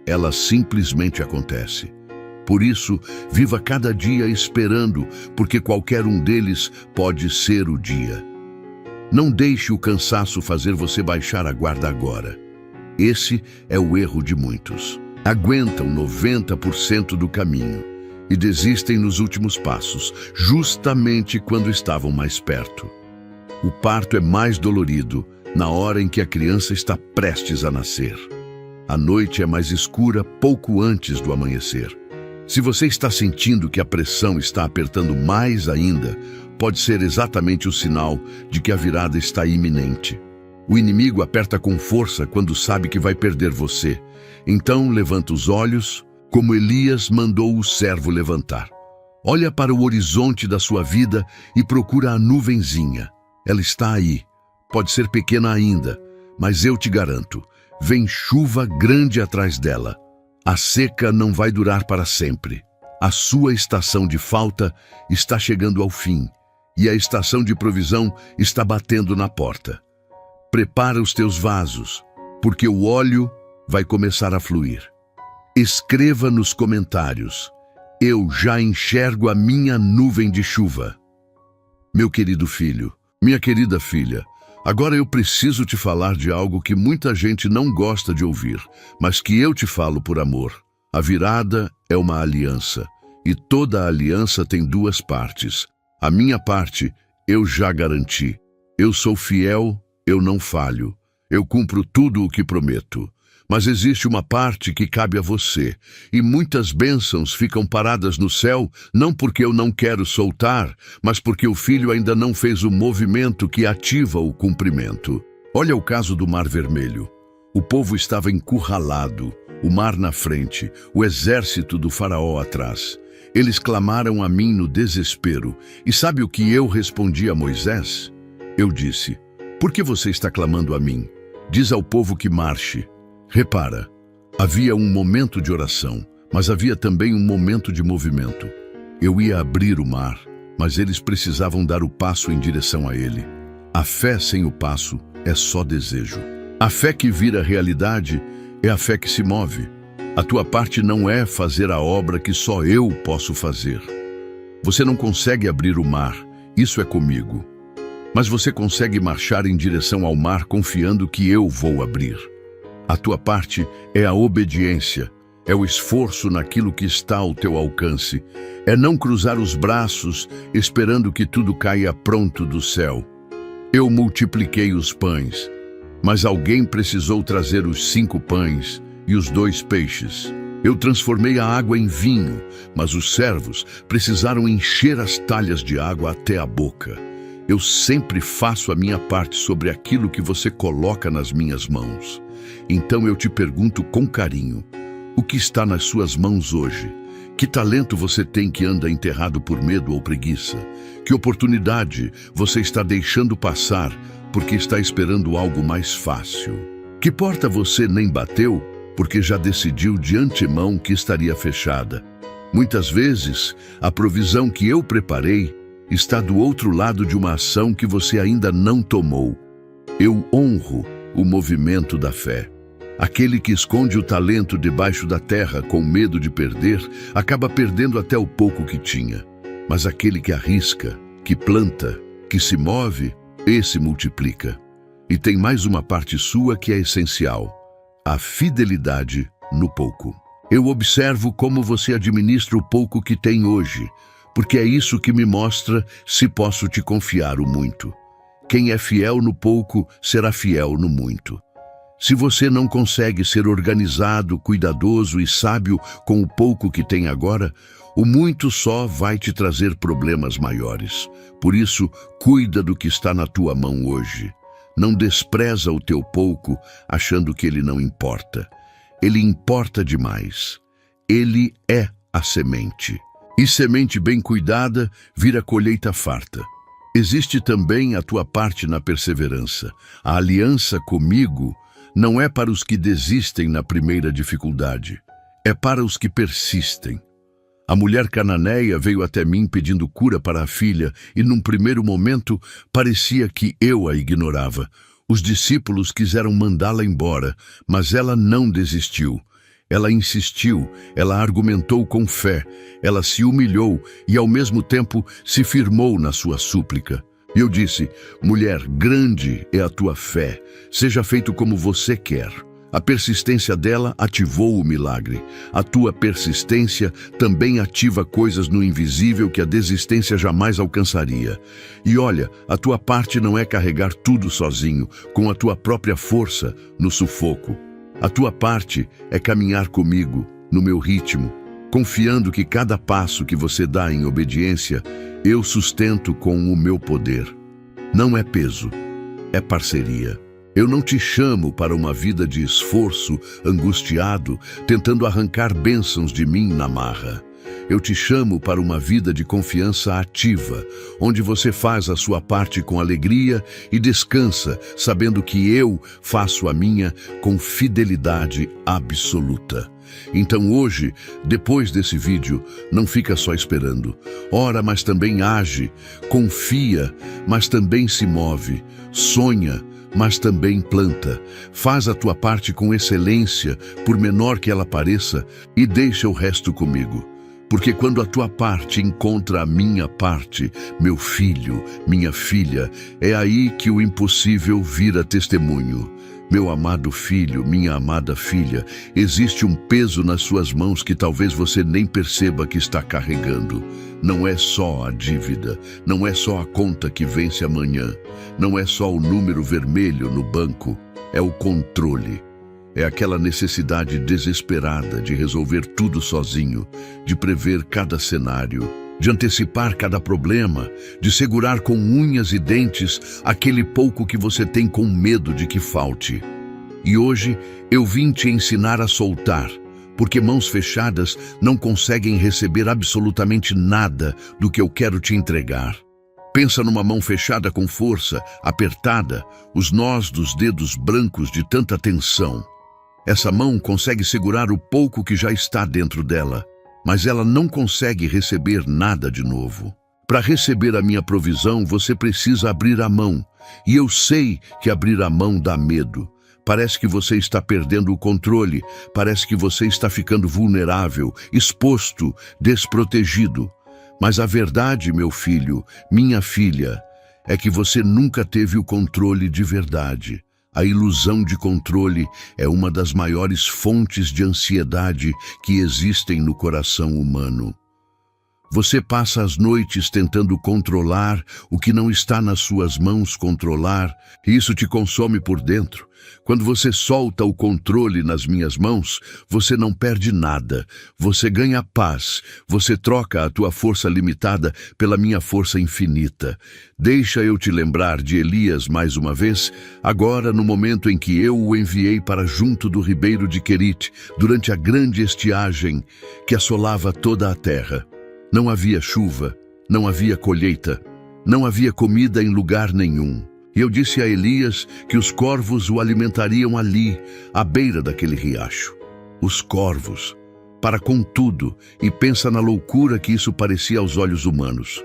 ela simplesmente acontece. Por isso, viva cada dia esperando, porque qualquer um deles pode ser o dia. Não deixe o cansaço fazer você baixar a guarda agora. Esse é o erro de muitos. Aguentam 90% do caminho e desistem nos últimos passos, justamente quando estavam mais perto. O parto é mais dolorido na hora em que a criança está prestes a nascer. A noite é mais escura pouco antes do amanhecer. Se você está sentindo que a pressão está apertando mais ainda, pode ser exatamente o sinal de que a virada está iminente. O inimigo aperta com força quando sabe que vai perder você. Então levanta os olhos, como Elias mandou o servo levantar. Olha para o horizonte da sua vida e procura a nuvenzinha. Ela está aí. Pode ser pequena ainda, mas eu te garanto, vem chuva grande atrás dela. A seca não vai durar para sempre. A sua estação de falta está chegando ao fim e a estação de provisão está batendo na porta. Prepara os teus vasos, porque o óleo vai começar a fluir. Escreva nos comentários: eu já enxergo a minha nuvem de chuva. Meu querido filho, minha querida filha, agora eu preciso te falar de algo que muita gente não gosta de ouvir, mas que eu te falo por amor. A virada é uma aliança, e toda aliança tem 2 partes. A minha parte, eu já garanti. Eu sou fiel, eu não falho. Eu cumpro tudo o que prometo. Mas existe uma parte que cabe a você, e muitas bênçãos ficam paradas no céu, não porque eu não quero soltar, mas porque o filho ainda não fez o movimento que ativa o cumprimento. Olha o caso do Mar Vermelho. O povo estava encurralado, o mar na frente, o exército do faraó atrás. Eles clamaram a mim no desespero, e sabe o que eu respondi a Moisés? Eu disse: por que você está clamando a mim? Diz ao povo que marche. Repara, havia um momento de oração, mas havia também um momento de movimento. Eu ia abrir o mar, mas eles precisavam dar o passo em direção a ele. A fé sem o passo é só desejo. A fé que vira realidade é a fé que se move. A tua parte não é fazer a obra que só eu posso fazer. Você não consegue abrir o mar, isso é comigo. Mas você consegue marchar em direção ao mar confiando que eu vou abrir. A tua parte é a obediência, é o esforço naquilo que está ao teu alcance, é não cruzar os braços esperando que tudo caia pronto do céu. Eu multipliquei os pães, mas alguém precisou trazer os 5 pães e os 2 peixes. Eu transformei a água em vinho, mas os servos precisaram encher as talhas de água até a boca. Eu sempre faço a minha parte sobre aquilo que você coloca nas minhas mãos. Então eu te pergunto com carinho, o que está nas suas mãos hoje? Que talento você tem que anda enterrado por medo ou preguiça? Que oportunidade você está deixando passar porque está esperando algo mais fácil? Que porta você nem bateu porque já decidiu de antemão que estaria fechada? Muitas vezes, a provisão que eu preparei está do outro lado de uma ação que você ainda não tomou. Eu honro o movimento da fé. Aquele que esconde o talento debaixo da terra com medo de perder, acaba perdendo até o pouco que tinha. Mas aquele que arrisca, que planta, que se move, esse multiplica. E tem mais uma parte sua que é essencial: a fidelidade no pouco. Eu observo como você administra o pouco que tem hoje, porque é isso que me mostra se posso te confiar o muito. Quem é fiel no pouco será fiel no muito. Se você não consegue ser organizado, cuidadoso e sábio com o pouco que tem agora, o muito só vai te trazer problemas maiores. Por isso, cuida do que está na tua mão hoje. Não despreza o teu pouco achando que ele não importa. Ele importa demais. Ele é a semente. E semente bem cuidada vira colheita farta. Existe também a tua parte na perseverança. A aliança comigo não é para os que desistem na primeira dificuldade, é para os que persistem. A mulher cananeia veio até mim pedindo cura para a filha e, num primeiro momento, parecia que eu a ignorava. Os discípulos quiseram mandá-la embora, mas ela não desistiu. Ela insistiu, ela argumentou com fé, ela se humilhou e, ao mesmo tempo, se firmou na sua súplica. E eu disse: mulher, grande é a tua fé, seja feito como você quer. A persistência dela ativou o milagre. A tua persistência também ativa coisas no invisível que a desistência jamais alcançaria. E olha, a tua parte não é carregar tudo sozinho, com a tua própria força, no sufoco. A tua parte é caminhar comigo, no meu ritmo, confiando que cada passo que você dá em obediência, eu sustento com o meu poder. Não é peso, é parceria. Eu não te chamo para uma vida de esforço angustiado, tentando arrancar bênçãos de mim na marra. Eu te chamo para uma vida de confiança ativa, onde você faz a sua parte com alegria e descansa, sabendo que eu faço a minha com fidelidade absoluta. Então hoje, depois desse vídeo, não fica só esperando. Ora, mas também age. Confia, mas também se move. Sonha, mas também planta. Faz a tua parte com excelência, por menor que ela pareça, e deixa o resto comigo. Porque quando a tua parte encontra a minha parte, meu filho, minha filha, é aí que o impossível vira testemunho. Meu amado filho, minha amada filha, existe um peso nas suas mãos que talvez você nem perceba que está carregando. Não é só a dívida, não é só a conta que vence amanhã, não é só o número vermelho no banco, é o controle. É aquela necessidade desesperada de resolver tudo sozinho, de prever cada cenário, de antecipar cada problema, de segurar com unhas e dentes aquele pouco que você tem com medo de que falte. E hoje eu vim te ensinar a soltar, porque mãos fechadas não conseguem receber absolutamente nada do que eu quero te entregar. Pensa numa mão fechada com força, apertada, os nós dos dedos brancos de tanta tensão. Essa mão consegue segurar o pouco que já está dentro dela, mas ela não consegue receber nada de novo. Para receber a minha provisão, você precisa abrir a mão. E eu sei que abrir a mão dá medo. Parece que você está perdendo o controle, parece que você está ficando vulnerável, exposto, desprotegido. Mas a verdade, meu filho, minha filha, é que você nunca teve o controle de verdade. A ilusão de controle é uma das maiores fontes de ansiedade que existem no coração humano. Você passa as noites tentando controlar o que não está nas suas mãos controlar, e isso te consome por dentro. Quando você solta o controle nas minhas mãos, você não perde nada. Você ganha paz. Você troca a tua força limitada pela minha força infinita. Deixa eu te lembrar de Elias mais uma vez, agora no momento em que eu o enviei para junto do ribeiro de Querite, durante a grande estiagem que assolava toda a terra. Não havia chuva, não havia colheita, não havia comida em lugar nenhum. E eu disse a Elias que os corvos o alimentariam ali, à beira daquele riacho. Os corvos, para com tudo, e pensa na loucura que isso parecia aos olhos humanos.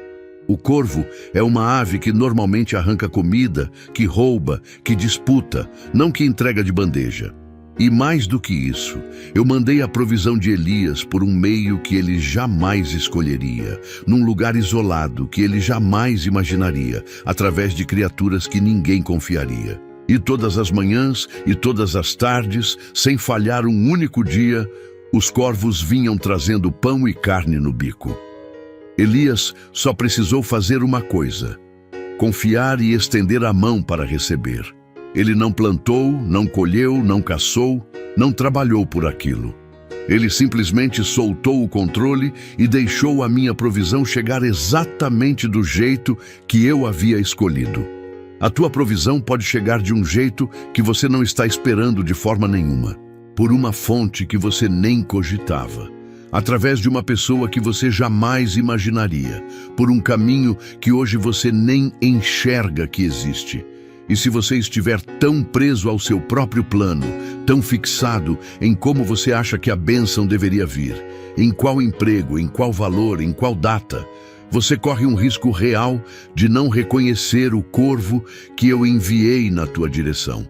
O corvo é uma ave que normalmente arranca comida, que rouba, que disputa, não que entrega de bandeja. E mais do que isso, eu mandei a provisão de Elias por um meio que ele jamais escolheria, num lugar isolado que ele jamais imaginaria, através de criaturas que ninguém confiaria. E todas as manhãs e todas as tardes, sem falhar um único dia, os corvos vinham trazendo pão e carne no bico. Elias só precisou fazer uma coisa: confiar e estender a mão para receber. Ele não plantou, não colheu, não caçou, não trabalhou por aquilo. Ele simplesmente soltou o controle e deixou a minha provisão chegar exatamente do jeito que eu havia escolhido. A tua provisão pode chegar de um jeito que você não está esperando de forma nenhuma, por uma fonte que você nem cogitava, através de uma pessoa que você jamais imaginaria, por um caminho que hoje você nem enxerga que existe. E se você estiver tão preso ao seu próprio plano, tão fixado em como você acha que a bênção deveria vir, em qual emprego, em qual valor, em qual data, você corre um risco real de não reconhecer o corvo que eu enviei na tua direção.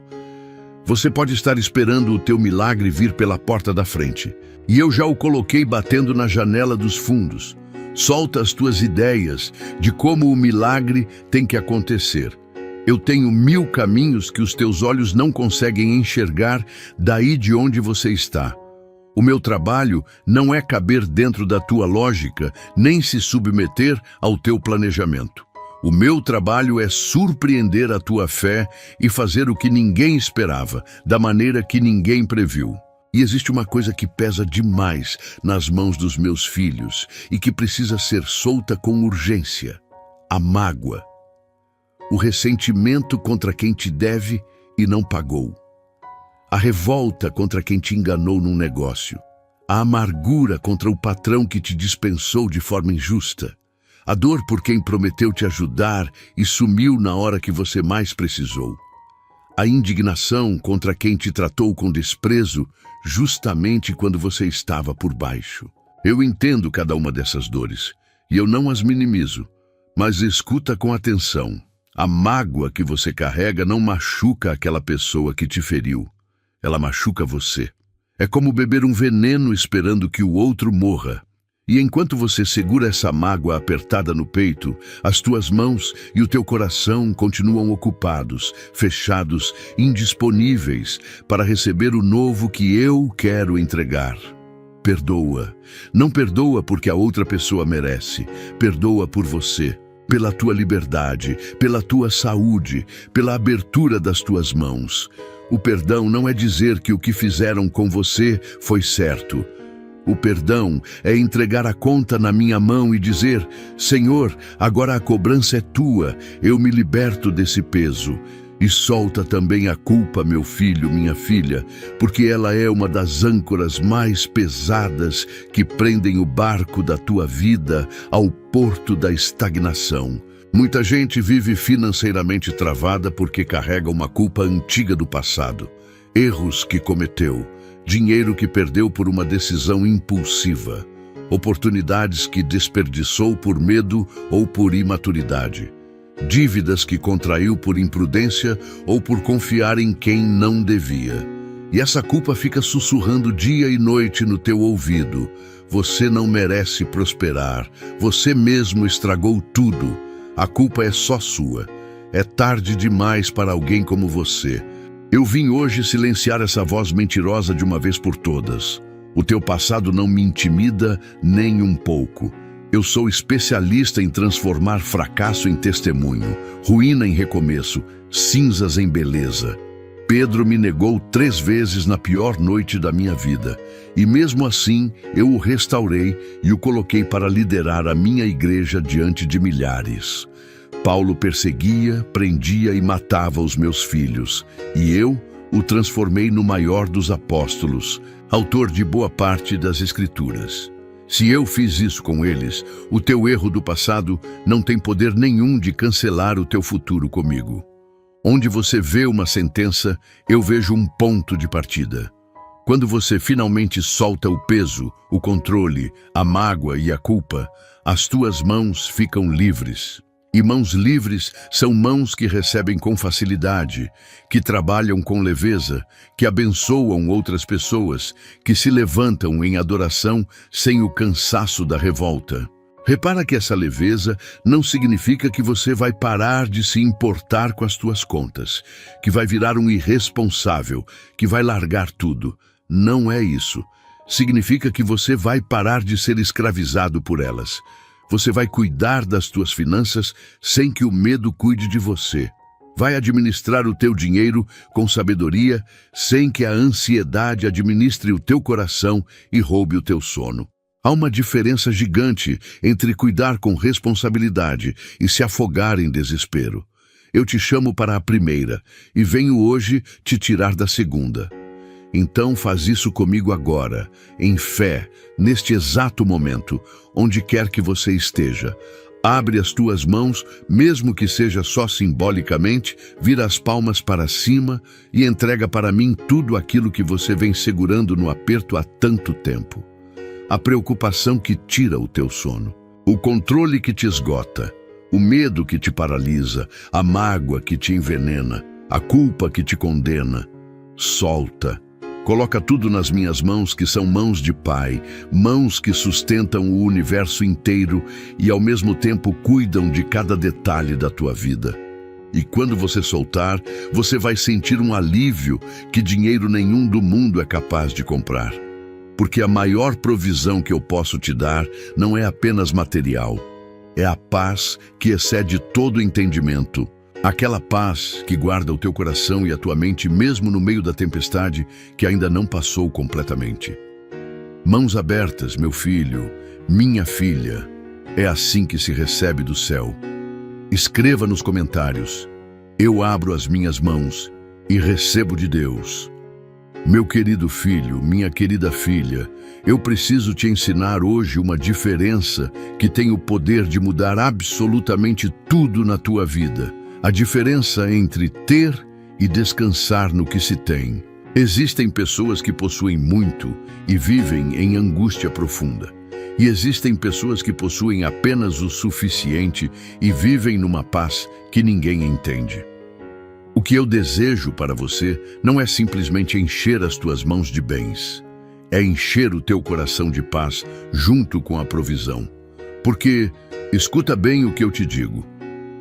Você pode estar esperando o teu milagre vir pela porta da frente, e eu já o coloquei batendo na janela dos fundos. Solta as tuas ideias de como o milagre tem que acontecer. Eu tenho 1000 caminhos que os teus olhos não conseguem enxergar daí de onde você está. O meu trabalho não é caber dentro da tua lógica, nem se submeter ao teu planejamento. O meu trabalho é surpreender a tua fé e fazer o que ninguém esperava, da maneira que ninguém previu. E existe uma coisa que pesa demais nas mãos dos meus filhos e que precisa ser solta com urgência: a mágoa. O ressentimento contra quem te deve e não pagou. A revolta contra quem te enganou num negócio. A amargura contra o patrão que te dispensou de forma injusta. A dor por quem prometeu te ajudar e sumiu na hora que você mais precisou. A indignação contra quem te tratou com desprezo justamente quando você estava por baixo. Eu entendo cada uma dessas dores e eu não as minimizo, mas escuta com atenção. A mágoa que você carrega não machuca aquela pessoa que te feriu. Ela machuca você. É como beber um veneno esperando que o outro morra. E enquanto você segura essa mágoa apertada no peito, as tuas mãos e o teu coração continuam ocupados, fechados, indisponíveis para receber o novo que eu quero entregar. Perdoa. Não perdoa porque a outra pessoa merece. Perdoa por você. Pela tua liberdade, pela tua saúde, pela abertura das tuas mãos. O perdão não é dizer que o que fizeram com você foi certo. O perdão é entregar a conta na minha mão e dizer: Senhor, agora a cobrança é tua, eu me liberto desse peso. E solta também a culpa, meu filho, minha filha, porque ela é uma das âncoras mais pesadas que prendem o barco da tua vida ao porto da estagnação. Muita gente vive financeiramente travada porque carrega uma culpa antiga do passado, erros que cometeu, dinheiro que perdeu por uma decisão impulsiva, oportunidades que desperdiçou por medo ou por imaturidade, dívidas que contraiu por imprudência ou por confiar em quem não devia. E essa culpa fica sussurrando dia e noite no teu ouvido: você não merece prosperar, você mesmo estragou tudo, a culpa é só sua, é tarde demais para alguém como você. Eu vim hoje silenciar essa voz mentirosa de uma vez por todas. O teu passado não me intimida nem um pouco. Eu sou especialista em transformar fracasso em testemunho, ruína em recomeço, cinzas em beleza. Pedro me negou 3 vezes na pior noite da minha vida, e mesmo assim eu o restaurei e o coloquei para liderar a minha igreja diante de milhares. Paulo perseguia, prendia e matava os meus filhos, e eu o transformei no maior dos apóstolos, autor de boa parte das Escrituras. Se eu fiz isso com eles, o teu erro do passado não tem poder nenhum de cancelar o teu futuro comigo. Onde você vê uma sentença, eu vejo um ponto de partida. Quando você finalmente solta o peso, o controle, a mágoa e a culpa, as tuas mãos ficam livres. E mãos livres são mãos que recebem com facilidade, que trabalham com leveza, que abençoam outras pessoas, que se levantam em adoração sem o cansaço da revolta. Repara que essa leveza não significa que você vai parar de se importar com as tuas contas, que vai virar um irresponsável, que vai largar tudo. Não é isso. Significa que você vai parar de ser escravizado por elas. Você vai cuidar das tuas finanças sem que o medo cuide de você. Vai administrar o teu dinheiro com sabedoria sem que a ansiedade administre o teu coração e roube o teu sono. Há uma diferença gigante entre cuidar com responsabilidade e se afogar em desespero. Eu te chamo para a primeira e venho hoje te tirar da segunda. Então faz isso comigo agora, em fé, neste exato momento, onde quer que você esteja. Abre as tuas mãos, mesmo que seja só simbolicamente, vira as palmas para cima e entrega para mim tudo aquilo que você vem segurando no aperto há tanto tempo. A preocupação que tira o teu sono, o controle que te esgota, o medo que te paralisa, a mágoa que te envenena, a culpa que te condena. Solta. Coloca tudo nas minhas mãos, que são mãos de Pai, mãos que sustentam o universo inteiro e ao mesmo tempo cuidam de cada detalhe da tua vida. E quando você soltar, você vai sentir um alívio que dinheiro nenhum do mundo é capaz de comprar. Porque a maior provisão que eu posso te dar não é apenas material, é a paz que excede todo entendimento. Aquela paz que guarda o teu coração e a tua mente mesmo no meio da tempestade que ainda não passou completamente. Mãos abertas, meu filho, minha filha, é assim que se recebe do céu. Escreva nos comentários: eu abro as minhas mãos e recebo de Deus. Meu querido filho, minha querida filha, eu preciso te ensinar hoje uma diferença que tem o poder de mudar absolutamente tudo na tua vida. A diferença entre ter e descansar no que se tem. Existem pessoas que possuem muito e vivem em angústia profunda. E existem pessoas que possuem apenas o suficiente e vivem numa paz que ninguém entende. O que eu desejo para você não é simplesmente encher as tuas mãos de bens. É encher o teu coração de paz junto com a provisão. Porque, escuta bem o que eu te digo,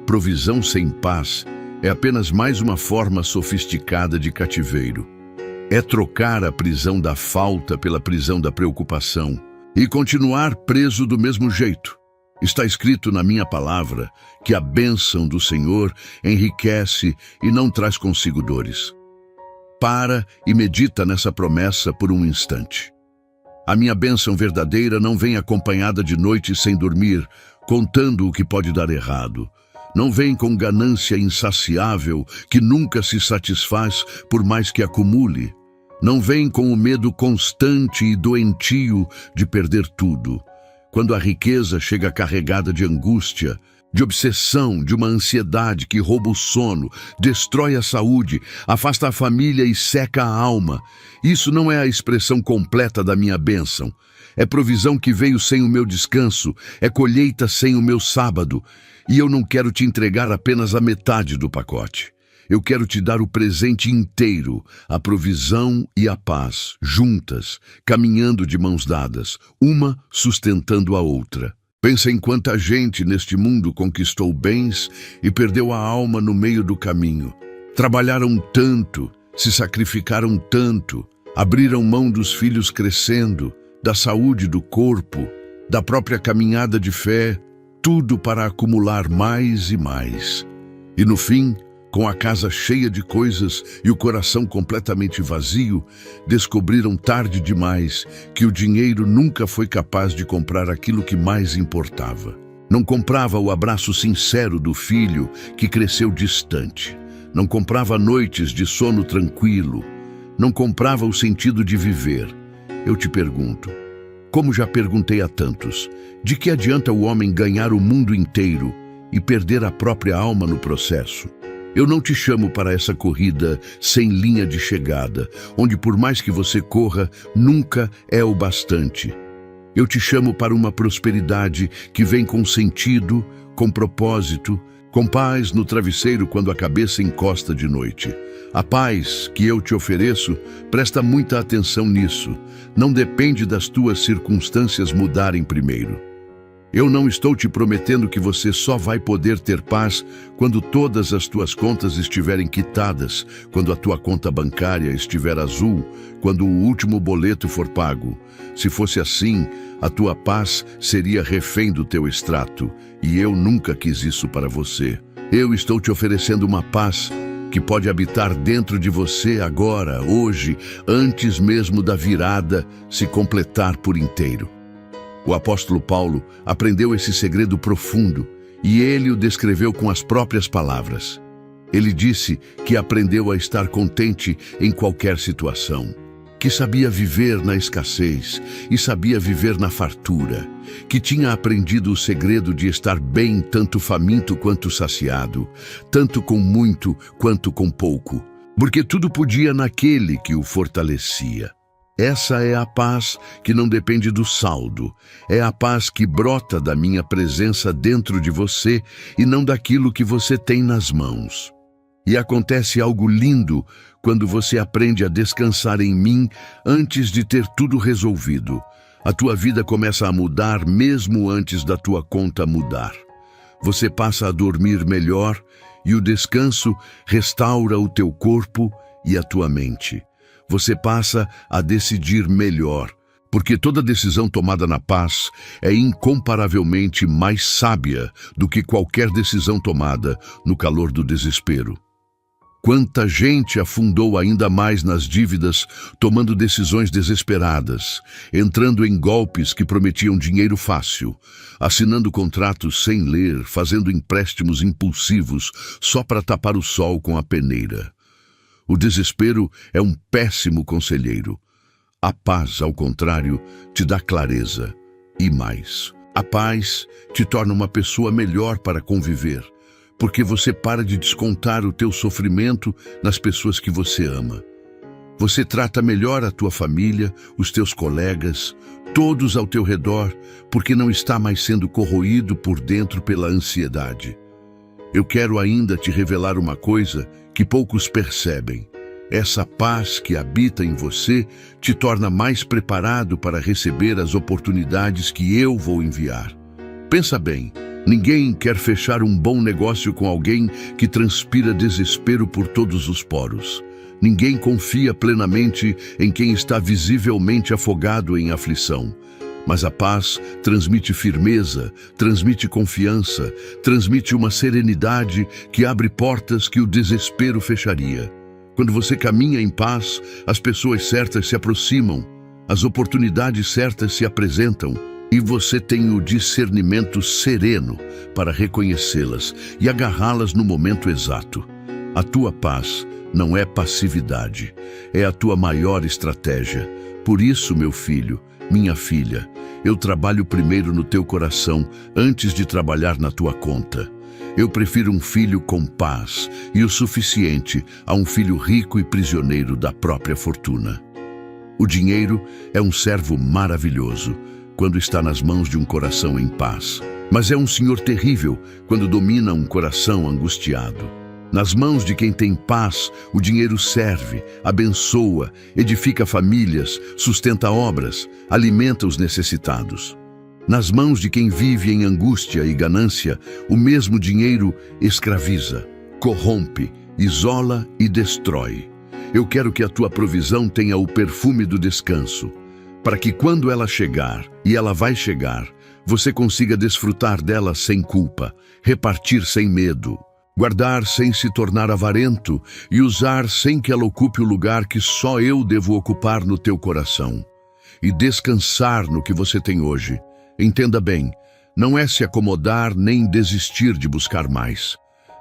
provisão sem paz é apenas mais uma forma sofisticada de cativeiro. É trocar a prisão da falta pela prisão da preocupação e continuar preso do mesmo jeito. Está escrito na minha palavra que a bênção do Senhor enriquece e não traz consigo dores. Para e medita nessa promessa por um instante. A minha bênção verdadeira não vem acompanhada de noites sem dormir, contando o que pode dar errado. Não vem com ganância insaciável que nunca se satisfaz por mais que acumule. Não vem com o medo constante e doentio de perder tudo. Quando a riqueza chega carregada de angústia, de obsessão, de uma ansiedade que rouba o sono, destrói a saúde, afasta a família e seca a alma. Isso não é a expressão completa da minha bênção. É provisão que veio sem o meu descanso, é colheita sem o meu sábado. E eu não quero te entregar apenas a metade do pacote. Eu quero te dar o presente inteiro, a provisão e a paz, juntas, caminhando de mãos dadas, uma sustentando a outra. Pensa em quanta gente neste mundo conquistou bens e perdeu a alma no meio do caminho. Trabalharam tanto, se sacrificaram tanto, abriram mão dos filhos crescendo, da saúde do corpo, da própria caminhada de fé, tudo para acumular mais e mais. E no fim, com a casa cheia de coisas e o coração completamente vazio, descobriram tarde demais que o dinheiro nunca foi capaz de comprar aquilo que mais importava. Não comprava o abraço sincero do filho que cresceu distante. Não comprava noites de sono tranquilo. Não comprava o sentido de viver. Eu te pergunto, como já perguntei a tantos, de que adianta o homem ganhar o mundo inteiro e perder a própria alma no processo? Eu não te chamo para essa corrida sem linha de chegada, onde por mais que você corra, nunca é o bastante. Eu te chamo para uma prosperidade que vem com sentido, com propósito, com paz no travesseiro quando a cabeça encosta de noite. A paz que eu te ofereço, presta muita atenção nisso. Não depende das tuas circunstâncias mudarem primeiro. Eu não estou te prometendo que você só vai poder ter paz quando todas as tuas contas estiverem quitadas, quando a tua conta bancária estiver azul, quando o último boleto for pago. Se fosse assim, a tua paz seria refém do teu extrato, e eu nunca quis isso para você. Eu estou te oferecendo uma paz que pode habitar dentro de você agora, hoje, antes mesmo da virada se completar por inteiro. O apóstolo Paulo aprendeu esse segredo profundo e ele o descreveu com as próprias palavras. Ele disse que aprendeu a estar contente em qualquer situação, que sabia viver na escassez e sabia viver na fartura, que tinha aprendido o segredo de estar bem tanto faminto quanto saciado, tanto com muito quanto com pouco, porque tudo podia naquele que o fortalecia. Essa é a paz que não depende do saldo, é a paz que brota da minha presença dentro de você e não daquilo que você tem nas mãos. E acontece algo lindo quando você aprende a descansar em mim antes de ter tudo resolvido. A tua vida começa a mudar mesmo antes da tua conta mudar. Você passa a dormir melhor e o descanso restaura o teu corpo e a tua mente. Você passa a decidir melhor, porque toda decisão tomada na paz é incomparavelmente mais sábia do que qualquer decisão tomada no calor do desespero. Quanta gente afundou ainda mais nas dívidas, tomando decisões desesperadas, entrando em golpes que prometiam dinheiro fácil, assinando contratos sem ler, fazendo empréstimos impulsivos só para tapar o sol com a peneira. O desespero é um péssimo conselheiro. A paz, ao contrário, te dá clareza. E mais, a paz te torna uma pessoa melhor para conviver, porque você para de descontar o teu sofrimento nas pessoas que você ama. Você trata melhor a tua família, os teus colegas, todos ao teu redor, porque não está mais sendo corroído por dentro pela ansiedade. Eu quero ainda te revelar uma coisa que poucos percebem. Essa paz que habita em você te torna mais preparado para receber as oportunidades que eu vou enviar. Pensa bem, ninguém quer fechar um bom negócio com alguém que transpira desespero por todos os poros. Ninguém confia plenamente em quem está visivelmente afogado em aflição. Mas a paz transmite firmeza, transmite confiança, transmite uma serenidade que abre portas que o desespero fecharia. Quando você caminha em paz, as pessoas certas se aproximam, as oportunidades certas se apresentam e você tem o discernimento sereno para reconhecê-las e agarrá-las no momento exato. A tua paz não é passividade, é a tua maior estratégia. Por isso, meu filho, minha filha, eu trabalho primeiro no teu coração antes de trabalhar na tua conta. Eu prefiro um filho com paz e o suficiente a um filho rico e prisioneiro da própria fortuna. O dinheiro é um servo maravilhoso quando está nas mãos de um coração em paz, mas é um senhor terrível quando domina um coração angustiado. Nas mãos de quem tem paz, o dinheiro serve, abençoa, edifica famílias, sustenta obras, alimenta os necessitados. Nas mãos de quem vive em angústia e ganância, o mesmo dinheiro escraviza, corrompe, isola e destrói. Eu quero que a tua provisão tenha o perfume do descanso, para que quando ela chegar, e ela vai chegar, você consiga desfrutar dela sem culpa, repartir sem medo, guardar sem se tornar avarento e usar sem que ela ocupe o lugar que só eu devo ocupar no teu coração. E descansar no que você tem hoje. Entenda bem, não é se acomodar nem desistir de buscar mais.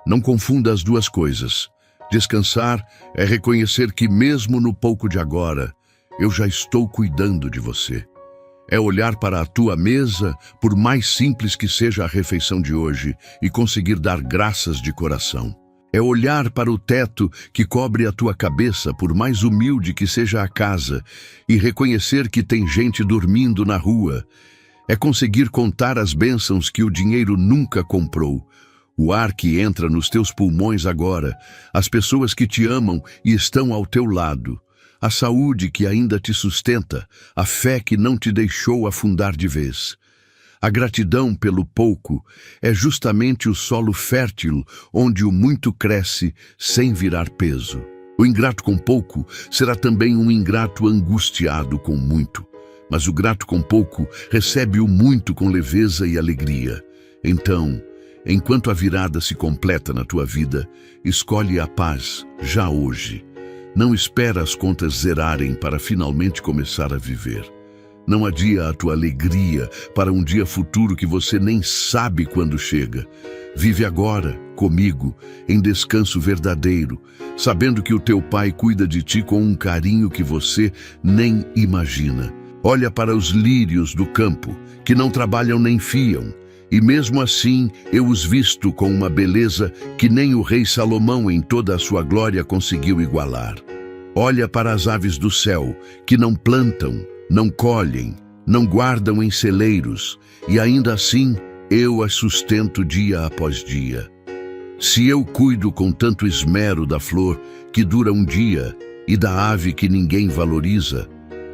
Não confunda as duas coisas. Descansar é reconhecer que mesmo no pouco de agora, eu já estou cuidando de você. É olhar para a tua mesa, por mais simples que seja a refeição de hoje, e conseguir dar graças de coração. É olhar para o teto que cobre a tua cabeça, por mais humilde que seja a casa, e reconhecer que tem gente dormindo na rua. É conseguir contar as bênçãos que o dinheiro nunca comprou. O ar que entra nos teus pulmões agora, as pessoas que te amam e estão ao teu lado, a saúde que ainda te sustenta, a fé que não te deixou afundar de vez. A gratidão pelo pouco é justamente o solo fértil onde o muito cresce sem virar peso. O ingrato com pouco será também um ingrato angustiado com muito. Mas o grato com pouco recebe o muito com leveza e alegria. Então, enquanto a virada se completa na tua vida, escolhe a paz já hoje. Não espera as contas zerarem para finalmente começar a viver. Não adia a tua alegria para um dia futuro que você nem sabe quando chega. Vive agora, comigo, em descanso verdadeiro, sabendo que o teu Pai cuida de ti com um carinho que você nem imagina. Olha para os lírios do campo, que não trabalham nem fiam, e mesmo assim eu os visto com uma beleza que nem o rei Salomão em toda a sua glória conseguiu igualar. Olha para as aves do céu, que não plantam, não colhem, não guardam em celeiros, e ainda assim eu as sustento dia após dia. Se eu cuido com tanto esmero da flor que dura um dia e da ave que ninguém valoriza,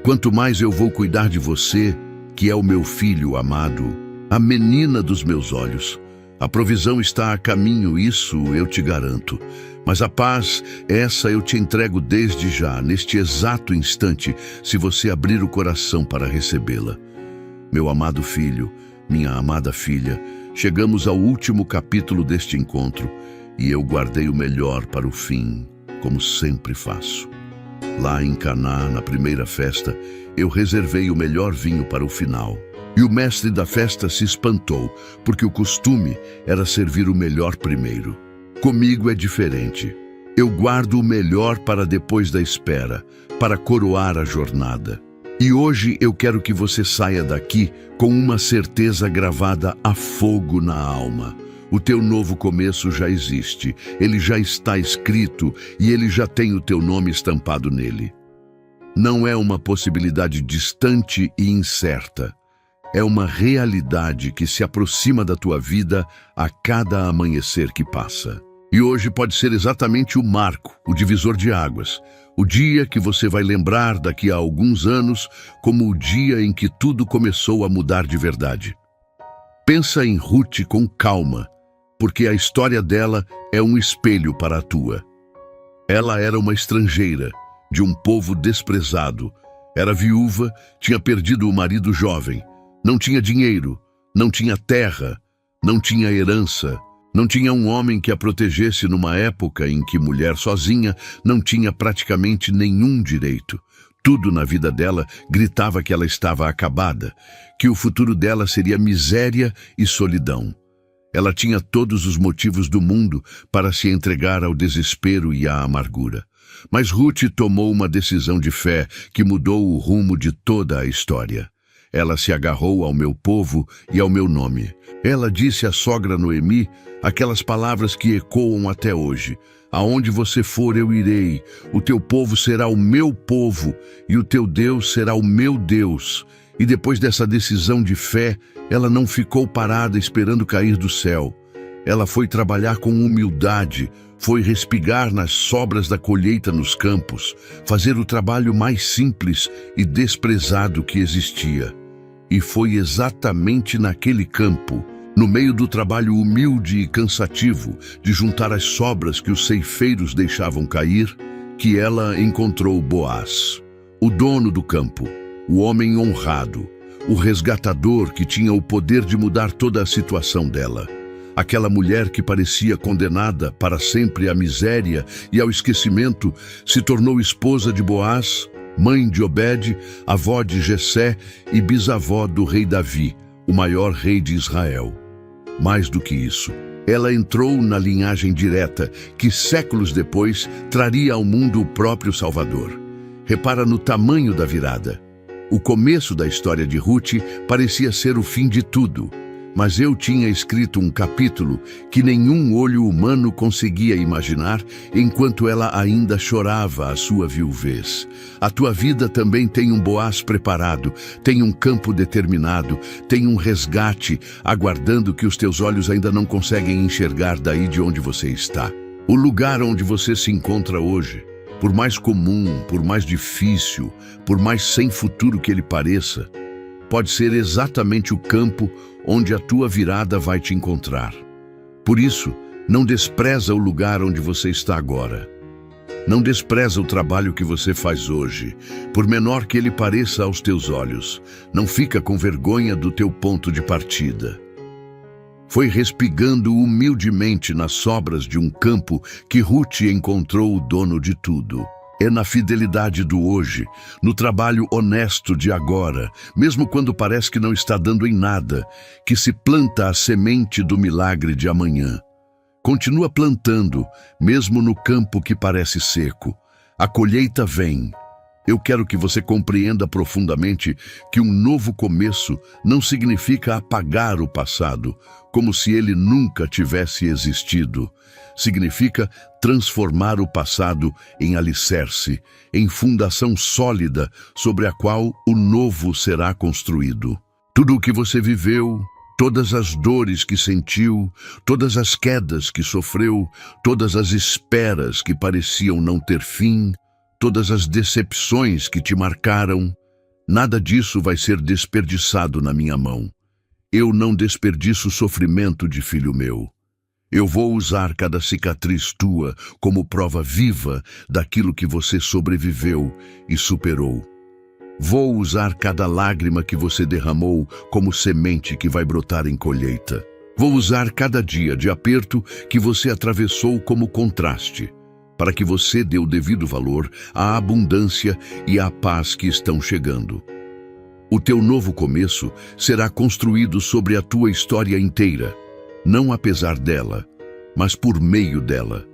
quanto mais eu vou cuidar de você, que é o meu filho amado, a menina dos meus olhos. A provisão está a caminho, isso eu te garanto. Mas a paz, essa eu te entrego desde já, neste exato instante, se você abrir o coração para recebê-la. Meu amado filho, minha amada filha, chegamos ao último capítulo deste encontro e eu guardei o melhor para o fim, como sempre faço. Lá em Caná, na primeira festa, eu reservei o melhor vinho para o final. E o mestre da festa se espantou, porque o costume era servir o melhor primeiro. Comigo é diferente. Eu guardo o melhor para depois da espera, para coroar a jornada. E hoje eu quero que você saia daqui com uma certeza gravada a fogo na alma. O teu novo começo já existe, ele já está escrito e ele já tem o teu nome estampado nele. Não é uma possibilidade distante e incerta. É uma realidade que se aproxima da tua vida a cada amanhecer que passa. E hoje pode ser exatamente o marco, o divisor de águas, o dia que você vai lembrar daqui a alguns anos como o dia em que tudo começou a mudar de verdade. Pensa em Ruth com calma, porque a história dela é um espelho para a tua. Ela era uma estrangeira, de um povo desprezado. Era viúva, tinha perdido o marido jovem. Não tinha dinheiro, não tinha terra, não tinha herança, Não tinha um homem que a protegesse numa época em que mulher sozinha não tinha praticamente nenhum direito. Tudo na vida dela gritava que ela estava acabada, que o futuro dela seria miséria e solidão. Ela tinha todos os motivos do mundo para se entregar ao desespero e à amargura. Mas Ruth tomou uma decisão de fé que mudou o rumo de toda a história. Ela se agarrou ao meu povo e ao meu nome. Ela disse à sogra Noemi aquelas palavras que ecoam até hoje: aonde você for eu irei, o teu povo será o meu povo e o teu Deus será o meu Deus. E depois dessa decisão de fé, ela não ficou parada esperando cair do céu. Ela foi trabalhar com humildade, foi respigar nas sobras da colheita nos campos, fazer o trabalho mais simples e desprezado que existia. E foi exatamente naquele campo, no meio do trabalho humilde e cansativo de juntar as sobras que os ceifeiros deixavam cair, que ela encontrou Boaz, o dono do campo, o homem honrado, o resgatador que tinha o poder de mudar toda a situação dela. Aquela mulher que parecia condenada para sempre à miséria e ao esquecimento se tornou esposa de Boaz, mãe de Obed, avó de Jessé e bisavó do rei Davi, o maior rei de Israel. Mais do que isso, ela entrou na linhagem direta que séculos depois traria ao mundo o próprio Salvador. Repara no tamanho da virada. O começo da história de Ruth parecia ser o fim de tudo, mas eu tinha escrito um capítulo que nenhum olho humano conseguia imaginar enquanto ela ainda chorava a sua viuvez. A tua vida também tem um Boaz preparado, tem um campo determinado, tem um resgate aguardando que os teus olhos ainda não conseguem enxergar daí de onde você está. O lugar onde você se encontra hoje, por mais comum, por mais difícil, por mais sem futuro que ele pareça, pode ser exatamente o campo onde a tua virada vai te encontrar. Por isso, não despreza o lugar onde você está agora. Não despreza o trabalho que você faz hoje, por menor que ele pareça aos teus olhos. Não fica com vergonha do teu ponto de partida. Foi respigando humildemente nas sobras de um campo que Ruth encontrou o dono de tudo. É na fidelidade do hoje, no trabalho honesto de agora, mesmo quando parece que não está dando em nada, que se planta a semente do milagre de amanhã. Continua plantando, mesmo no campo que parece seco. A colheita vem. Eu quero que você compreenda profundamente que um novo começo não significa apagar o passado, como se ele nunca tivesse existido. Significa transformar o passado em alicerce, em fundação sólida sobre a qual o novo será construído. Tudo o que você viveu, todas as dores que sentiu, todas as quedas que sofreu, todas as esperas que pareciam não ter fim, todas as decepções que te marcaram, nada disso vai ser desperdiçado na minha mão. Eu não desperdiço sofrimento de filho meu. Eu vou usar cada cicatriz tua como prova viva daquilo que você sobreviveu e superou. Vou usar cada lágrima que você derramou como semente que vai brotar em colheita. Vou usar cada dia de aperto que você atravessou como contraste, para que você dê o devido valor à abundância e à paz que estão chegando. O teu novo começo será construído sobre a tua história inteira, não apesar dela, mas por meio dela.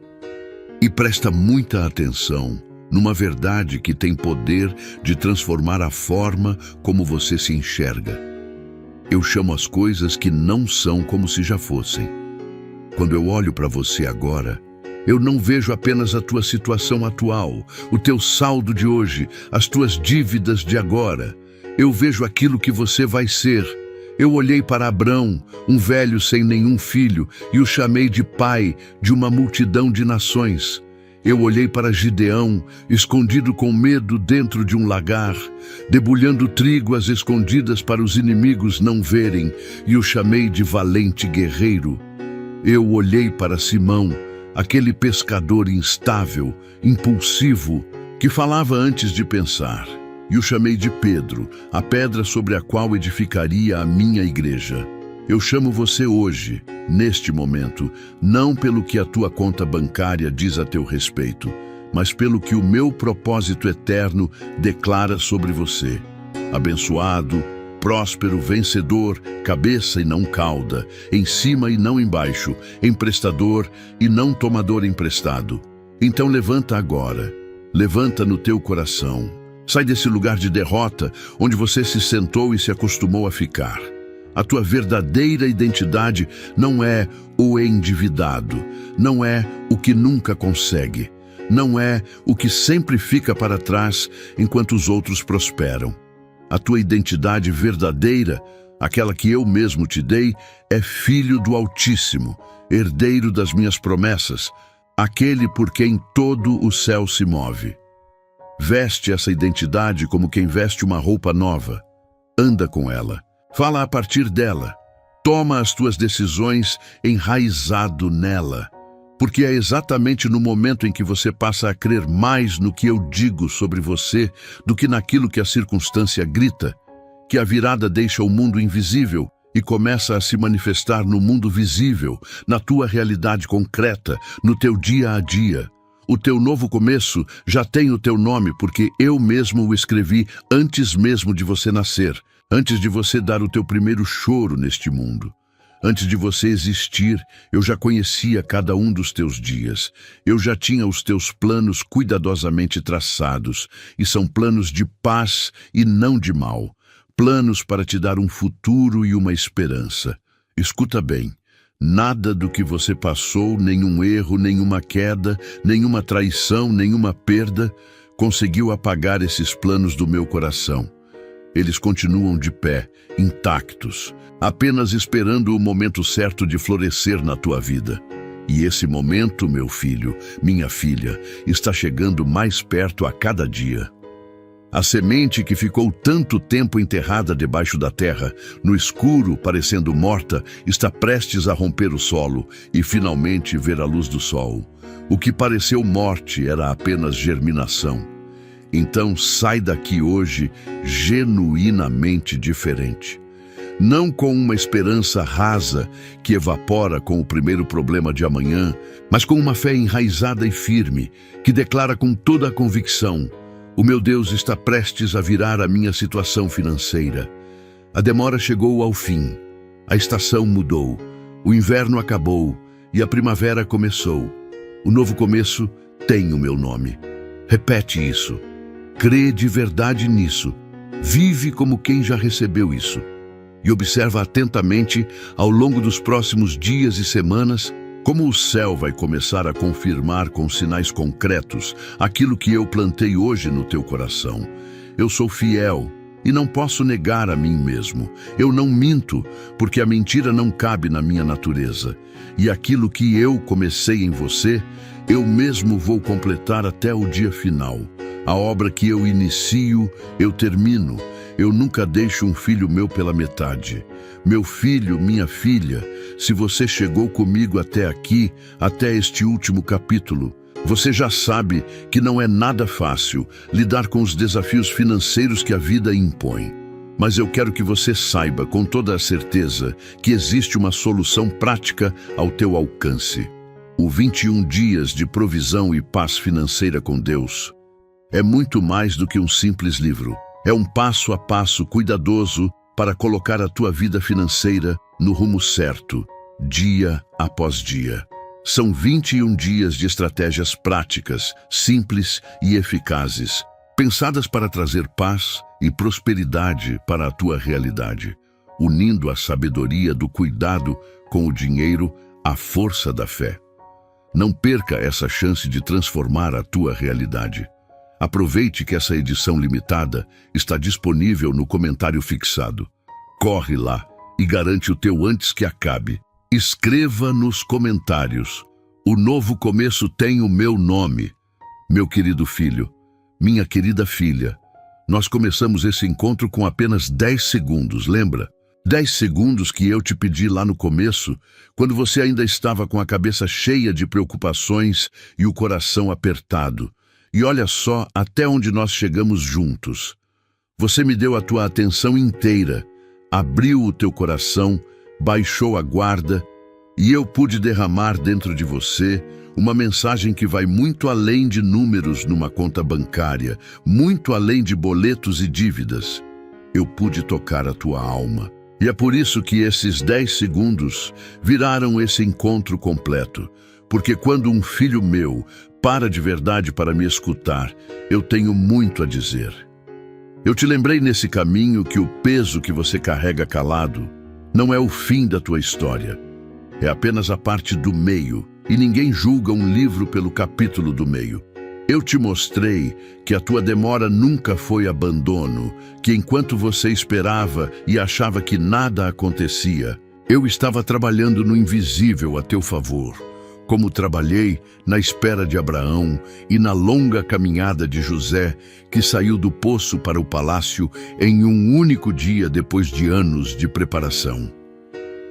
E presta muita atenção numa verdade que tem poder de transformar a forma como você se enxerga. Eu chamo as coisas que não são como se já fossem. Quando eu olho para você agora, eu não vejo apenas a tua situação atual, o teu saldo de hoje, as tuas dívidas de agora. Eu vejo aquilo que você vai ser. Eu olhei para Abrão, um velho sem nenhum filho, e o chamei de pai de uma multidão de nações. Eu olhei para Gideão, escondido com medo dentro de um lagar, debulhando trigo às escondidas para os inimigos não verem, e o chamei de valente guerreiro. Eu olhei para Simão, aquele pescador instável, impulsivo, que falava antes de pensar, e o chamei de Pedro, a pedra sobre a qual edificaria a minha igreja. Eu chamo você hoje, neste momento, não pelo que a tua conta bancária diz a teu respeito, mas pelo que o meu propósito eterno declara sobre você. Abençoado, próspero, vencedor, cabeça e não cauda, em cima e não embaixo, emprestador e não tomador emprestado. Então levanta agora, levanta no teu coração. Sai desse lugar de derrota, onde você se sentou e se acostumou a ficar. A tua verdadeira identidade não é o endividado, não é o que nunca consegue, não é o que sempre fica para trás enquanto os outros prosperam. A tua identidade verdadeira, aquela que eu mesmo te dei, é filho do Altíssimo, herdeiro das minhas promessas, aquele por quem todo o céu se move. Veste essa identidade como quem veste uma roupa nova. Anda com ela. Fala a partir dela. Toma as tuas decisões enraizado nela. Porque é exatamente no momento em que você passa a crer mais no que eu digo sobre você do que naquilo que a circunstância grita, que a virada deixa o mundo invisível e começa a se manifestar no mundo visível, na tua realidade concreta, no teu dia a dia. O teu novo começo já tem o teu nome porque eu mesmo o escrevi antes mesmo de você nascer, antes de você dar o teu primeiro choro neste mundo. Antes de você existir, eu já conhecia cada um dos teus dias. Eu já tinha os teus planos cuidadosamente traçados, e são planos de paz e não de mal. Planos para te dar um futuro e uma esperança. Escuta bem, nada do que você passou, nenhum erro, nenhuma queda, nenhuma traição, nenhuma perda, conseguiu apagar esses planos do meu coração. Eles continuam de pé, intactos, apenas esperando o momento certo de florescer na tua vida. E esse momento, meu filho, minha filha, está chegando mais perto a cada dia. A semente que ficou tanto tempo enterrada debaixo da terra, no escuro, parecendo morta, está prestes a romper o solo e finalmente ver a luz do sol. O que pareceu morte era apenas germinação. Então sai daqui hoje genuinamente diferente. Não com uma esperança rasa que evapora com o primeiro problema de amanhã, mas com uma fé enraizada e firme, que declara com toda a convicção: o meu Deus está prestes a virar a minha situação financeira. A demora chegou ao fim, a estação mudou, o inverno acabou e a primavera começou. O novo começo tem o meu nome. Repete isso. Crê de verdade nisso. Vive como quem já recebeu isso. E observa atentamente, ao longo dos próximos dias e semanas, como o céu vai começar a confirmar com sinais concretos aquilo que eu plantei hoje no teu coração. Eu sou fiel e não posso negar a mim mesmo. Eu não minto, porque a mentira não cabe na minha natureza. E aquilo que eu comecei em você, eu mesmo vou completar até o dia final. A obra que eu inicio, eu termino. Eu nunca deixo um filho meu pela metade. Meu filho, minha filha, se você chegou comigo até aqui, até este último capítulo, você já sabe que não é nada fácil lidar com os desafios financeiros que a vida impõe. Mas eu quero que você saiba com toda a certeza que existe uma solução prática ao teu alcance. O 21 dias de provisão e paz financeira com Deus é muito mais do que um simples livro. É um passo a passo cuidadoso para colocar a tua vida financeira no rumo certo, dia após dia. São 21 dias de estratégias práticas, simples e eficazes, pensadas para trazer paz e prosperidade para a tua realidade, unindo a sabedoria do cuidado com o dinheiro à força da fé. Não perca essa chance de transformar a tua realidade. Aproveite que essa edição limitada está disponível no comentário fixado. Corre lá e garante o teu antes que acabe. Escreva nos comentários: o novo começo tem o meu nome. Meu querido filho, minha querida filha, nós começamos esse encontro com apenas 10 segundos, lembra? 10 segundos que eu te pedi lá no começo, quando você ainda estava com a cabeça cheia de preocupações e o coração apertado. E olha só até onde nós chegamos juntos. Você me deu a tua atenção inteira, abriu o teu coração, baixou a guarda e eu pude derramar dentro de você uma mensagem que vai muito além de números numa conta bancária, muito além de boletos e dívidas. Eu pude tocar a tua alma. E é por isso que esses 10 segundos viraram esse encontro completo. Porque quando um filho meu para de verdade para me escutar, eu tenho muito a dizer. Eu te lembrei nesse caminho que o peso que você carrega calado não é o fim da tua história. É apenas a parte do meio, e ninguém julga um livro pelo capítulo do meio. Eu te mostrei que a tua demora nunca foi abandono, que enquanto você esperava e achava que nada acontecia, eu estava trabalhando no invisível a teu favor, como trabalhei na espera de Abraão e na longa caminhada de José, que saiu do poço para o palácio em um único dia depois de anos de preparação.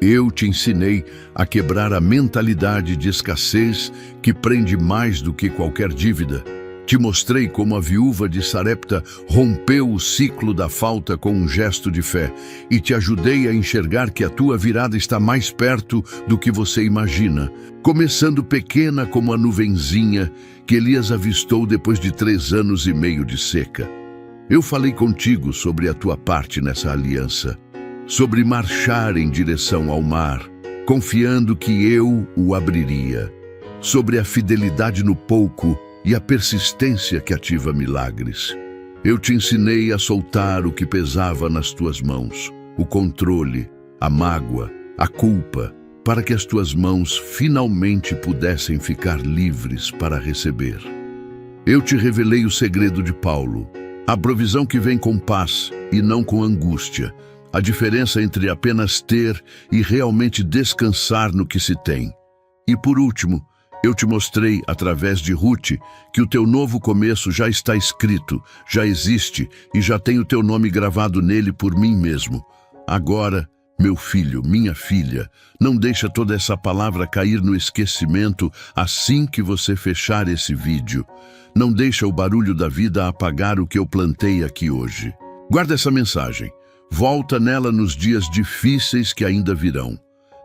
Eu te ensinei a quebrar a mentalidade de escassez que prende mais do que qualquer dívida. Te mostrei como a viúva de Sarepta rompeu o ciclo da falta com um gesto de fé e te ajudei a enxergar que a tua virada está mais perto do que você imagina, começando pequena como a nuvenzinha que Elias avistou depois de 3 anos e meio de seca. Eu falei contigo sobre a tua parte nessa aliança, sobre marchar em direção ao mar, confiando que eu o abriria, sobre a fidelidade no pouco e a persistência que ativa milagres. Eu te ensinei a soltar o que pesava nas tuas mãos, o controle, a mágoa, a culpa, para que as tuas mãos finalmente pudessem ficar livres para receber. Eu te revelei o segredo de Paulo, a provisão que vem com paz e não com angústia, a diferença entre apenas ter e realmente descansar no que se tem. E por último, eu te mostrei, através de Ruth, que o teu novo começo já está escrito, já existe e já tem o teu nome gravado nele por mim mesmo. Agora, meu filho, minha filha, não deixa toda essa palavra cair no esquecimento assim que você fechar esse vídeo. Não deixa o barulho da vida apagar o que eu plantei aqui hoje. Guarda essa mensagem. Volta nela nos dias difíceis que ainda virão.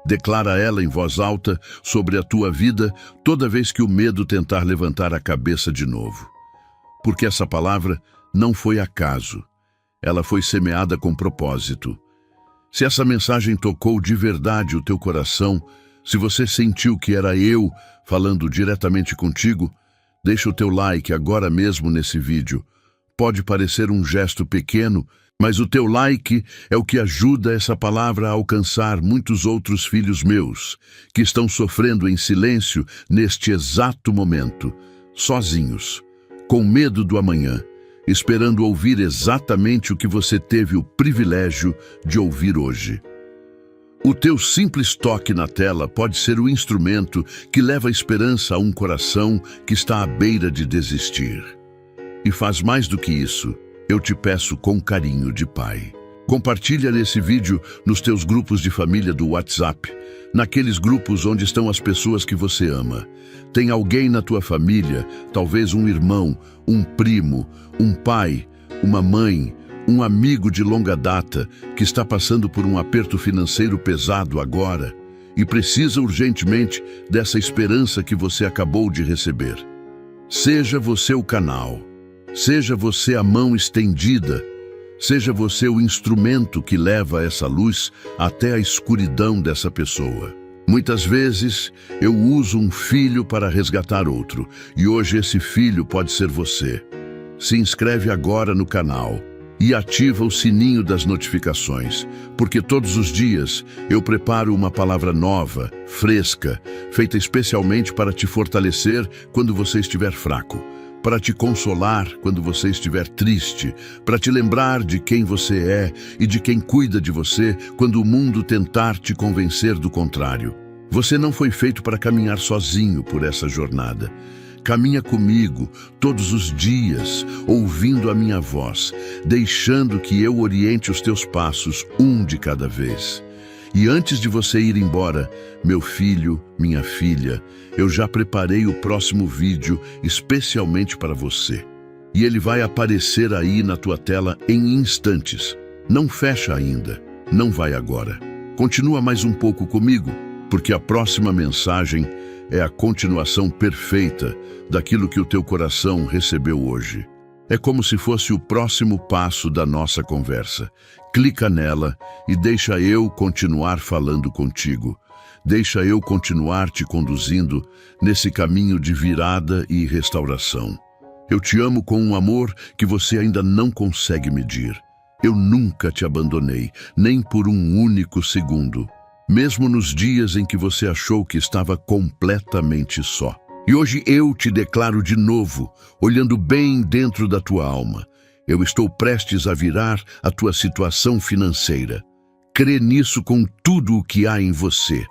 Declara ela em voz alta sobre a tua vida toda vez que o medo tentar levantar a cabeça de novo. Porque essa palavra não foi acaso. Ela foi semeada com propósito. Se essa mensagem tocou de verdade o teu coração, se você sentiu que era eu falando diretamente contigo, deixa o teu like agora mesmo nesse vídeo. Pode parecer um gesto pequeno, mas o teu like é o que ajuda essa palavra a alcançar muitos outros filhos meus, que estão sofrendo em silêncio neste exato momento, sozinhos, com medo do amanhã, esperando ouvir exatamente o que você teve o privilégio de ouvir hoje. O teu simples toque na tela pode ser o instrumento que leva esperança a um coração que está à beira de desistir. E faz mais do que isso. Eu te peço com carinho de pai. Compartilha esse vídeo nos teus grupos de família do WhatsApp, naqueles grupos onde estão as pessoas que você ama. Tem alguém na tua família, talvez um irmão, um primo, um pai, uma mãe, um amigo de longa data que está passando por um aperto financeiro pesado agora e precisa urgentemente dessa esperança que você acabou de receber. Seja você o canal. Seja você a mão estendida, seja você o instrumento que leva essa luz até a escuridão dessa pessoa. Muitas vezes eu uso um filho para resgatar outro, e hoje esse filho pode ser você. Se inscreve agora no canal e ativa o sininho das notificações, porque todos os dias eu preparo uma palavra nova, fresca, feita especialmente para te fortalecer quando você estiver fraco, para te consolar quando você estiver triste, para te lembrar de quem você é e de quem cuida de você quando o mundo tentar te convencer do contrário. Você não foi feito para caminhar sozinho por essa jornada. Caminha comigo todos os dias, ouvindo a minha voz, deixando que eu oriente os teus passos, um de cada vez. E antes de você ir embora, meu filho, minha filha, eu já preparei o próximo vídeo especialmente para você. E ele vai aparecer aí na tua tela em instantes. Não fecha ainda, não vai agora. Continua mais um pouco comigo, porque a próxima mensagem é a continuação perfeita daquilo que o teu coração recebeu hoje. É como se fosse o próximo passo da nossa conversa. Clica nela e deixa eu continuar falando contigo. Deixa eu continuar te conduzindo nesse caminho de virada e restauração. Eu te amo com um amor que você ainda não consegue medir. Eu nunca te abandonei, nem por um único segundo, mesmo nos dias em que você achou que estava completamente só. E hoje eu te declaro de novo, olhando bem dentro da tua alma. Eu estou prestes a virar a tua situação financeira. Crê nisso com tudo o que há em você.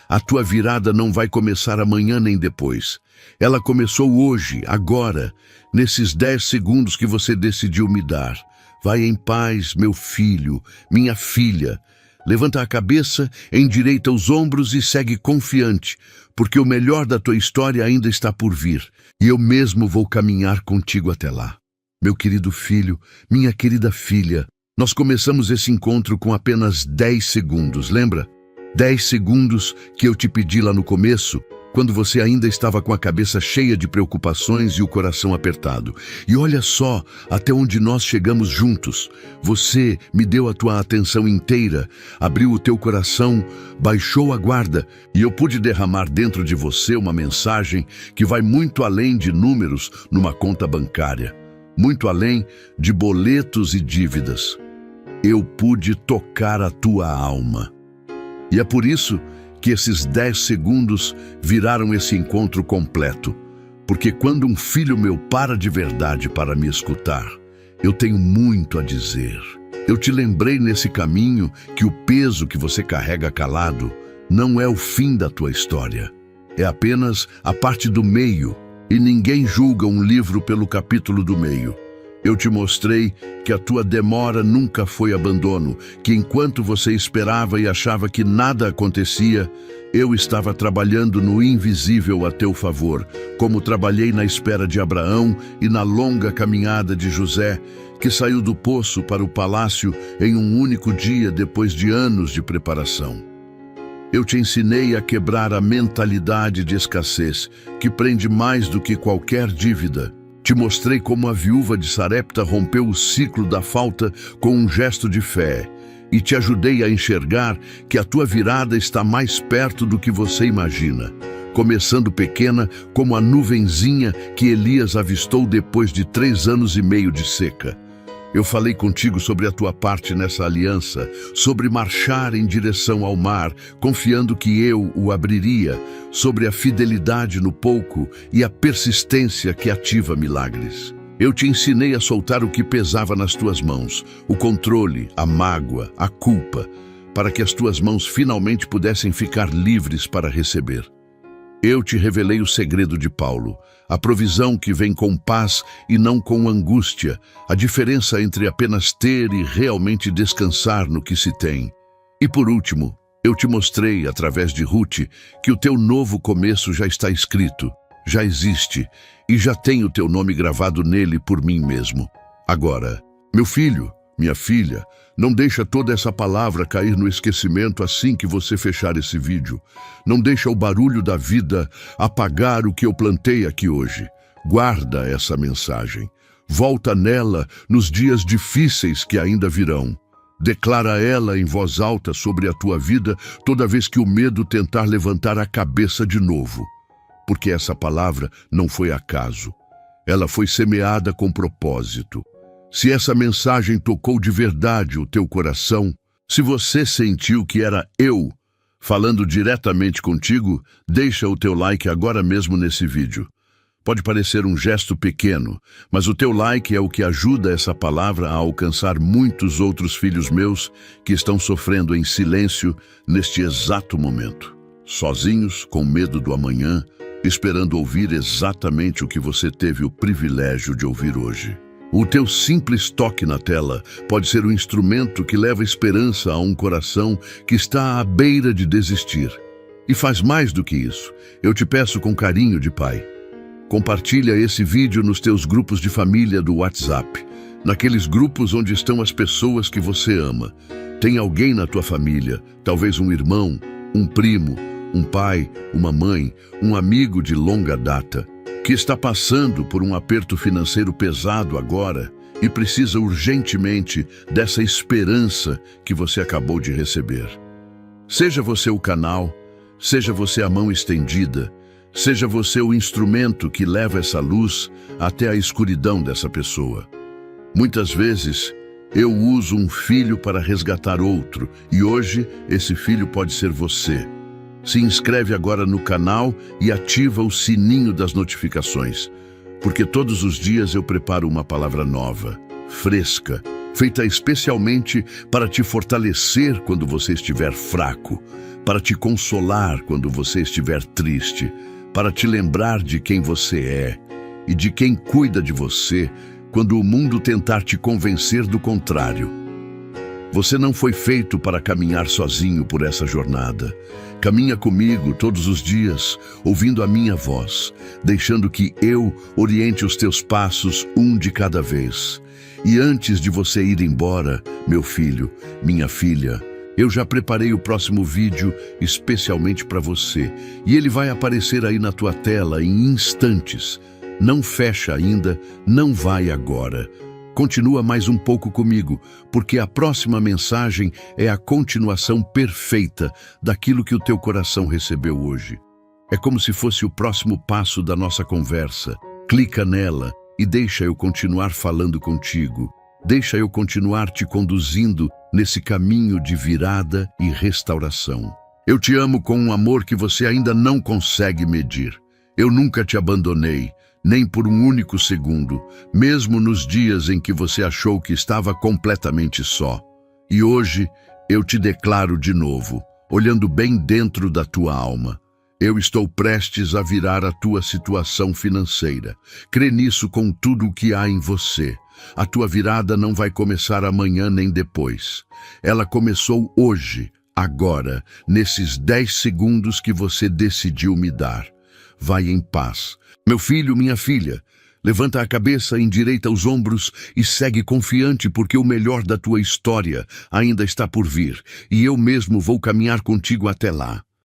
A tua virada não vai começar amanhã nem depois. Ela começou hoje, agora, nesses 10 segundos que você decidiu me dar. Vai em paz, meu filho, minha filha. Levanta a cabeça, endireita os ombros e segue confiante, porque o melhor da tua história ainda está por vir, e eu mesmo vou caminhar contigo até lá. Meu querido filho, minha querida filha, nós começamos esse encontro com apenas 10 segundos, lembra? 10 segundos que eu te pedi lá no começo, quando você ainda estava com a cabeça cheia de preocupações e o coração apertado. E olha só até onde nós chegamos juntos. Você me deu a tua atenção inteira, abriu o teu coração, baixou a guarda, e eu pude derramar dentro de você uma mensagem que vai muito além de números numa conta bancária, muito além de boletos e dívidas. Eu pude tocar a tua alma. E é por isso que esses 10 segundos viraram esse encontro completo. Porque quando um filho meu para de verdade para me escutar, eu tenho muito a dizer. Eu te lembrei nesse caminho que o peso que você carrega calado não é o fim da tua história. É apenas a parte do meio, e ninguém julga um livro pelo capítulo do meio. Eu te mostrei que a tua demora nunca foi abandono, que enquanto você esperava e achava que nada acontecia, eu estava trabalhando no invisível a teu favor, como trabalhei na espera de Abraão e na longa caminhada de José, que saiu do poço para o palácio em um único dia depois de anos de preparação. Eu te ensinei a quebrar a mentalidade de escassez, que prende mais do que qualquer dívida. Te mostrei como a viúva de Sarepta rompeu o ciclo da falta com um gesto de fé, e te ajudei a enxergar que a tua virada está mais perto do que você imagina, começando pequena como a nuvenzinha que Elias avistou depois de 3 anos e meio de seca. Eu falei contigo sobre a tua parte nessa aliança, sobre marchar em direção ao mar, confiando que eu o abriria, sobre a fidelidade no pouco e a persistência que ativa milagres. Eu te ensinei a soltar o que pesava nas tuas mãos, o controle, a mágoa, a culpa, para que as tuas mãos finalmente pudessem ficar livres para receber. Eu te revelei o segredo de Paulo, a provisão que vem com paz e não com angústia, a diferença entre apenas ter e realmente descansar no que se tem. E por último, eu te mostrei, através de Ruth, que o teu novo começo já está escrito, já existe, e já tem o teu nome gravado nele por mim mesmo. Agora, meu filho, minha filha, não deixa toda essa palavra cair no esquecimento assim que você fechar esse vídeo. Não deixa o barulho da vida apagar o que eu plantei aqui hoje. Guarda essa mensagem. Volta nela nos dias difíceis que ainda virão. Declara ela em voz alta sobre a tua vida toda vez que o medo tentar levantar a cabeça de novo. Porque essa palavra não foi acaso. Ela foi semeada com propósito. Se essa mensagem tocou de verdade o teu coração, se você sentiu que era eu falando diretamente contigo, deixa o teu like agora mesmo nesse vídeo. Pode parecer um gesto pequeno, mas o teu like é o que ajuda essa palavra a alcançar muitos outros filhos meus que estão sofrendo em silêncio neste exato momento. Sozinhos, com medo do amanhã, esperando ouvir exatamente o que você teve o privilégio de ouvir hoje. O teu simples toque na tela pode ser um instrumento que leva esperança a um coração que está à beira de desistir. E faz mais do que isso. Eu te peço com carinho de pai. Compartilha esse vídeo nos teus grupos de família do WhatsApp, naqueles grupos onde estão as pessoas que você ama. Tem alguém na tua família, talvez um irmão, um primo, um pai, uma mãe, um amigo de longa data, que está passando por um aperto financeiro pesado agora e precisa urgentemente dessa esperança que você acabou de receber. Seja você o canal, seja você a mão estendida, seja você o instrumento que leva essa luz até a escuridão dessa pessoa. Muitas vezes, eu uso um filho para resgatar outro, e hoje esse filho pode ser você. Se inscreve agora no canal e ativa o sininho das notificações, porque todos os dias eu preparo uma palavra nova, fresca, feita especialmente para te fortalecer quando você estiver fraco, para te consolar quando você estiver triste, para te lembrar de quem você é e de quem cuida de você quando o mundo tentar te convencer do contrário. Você não foi feito para caminhar sozinho por essa jornada. Caminha comigo todos os dias, ouvindo a minha voz, deixando que eu oriente os teus passos um de cada vez. E antes de você ir embora, meu filho, minha filha, eu já preparei o próximo vídeo especialmente para você, e ele vai aparecer aí na tua tela em instantes. Não fecha ainda, não vai agora. Continua mais um pouco comigo, porque a próxima mensagem é a continuação perfeita daquilo que o teu coração recebeu hoje. É como se fosse o próximo passo da nossa conversa. Clica nela e deixa eu continuar falando contigo. Deixa eu continuar te conduzindo nesse caminho de virada e restauração. Eu te amo com um amor que você ainda não consegue medir. Eu nunca te abandonei, nem por um único segundo, mesmo nos dias em que você achou que estava completamente só. E hoje eu te declaro de novo, olhando bem dentro da tua alma. Eu estou prestes a virar a tua situação financeira. Crê nisso com tudo o que há em você. A tua virada não vai começar amanhã nem depois. Ela começou hoje, agora, nesses 10 segundos que você decidiu me dar. Vai em paz. Meu filho, minha filha, levanta a cabeça, endireita os ombros e segue confiante, porque o melhor da tua história ainda está por vir, e eu mesmo vou caminhar contigo até lá.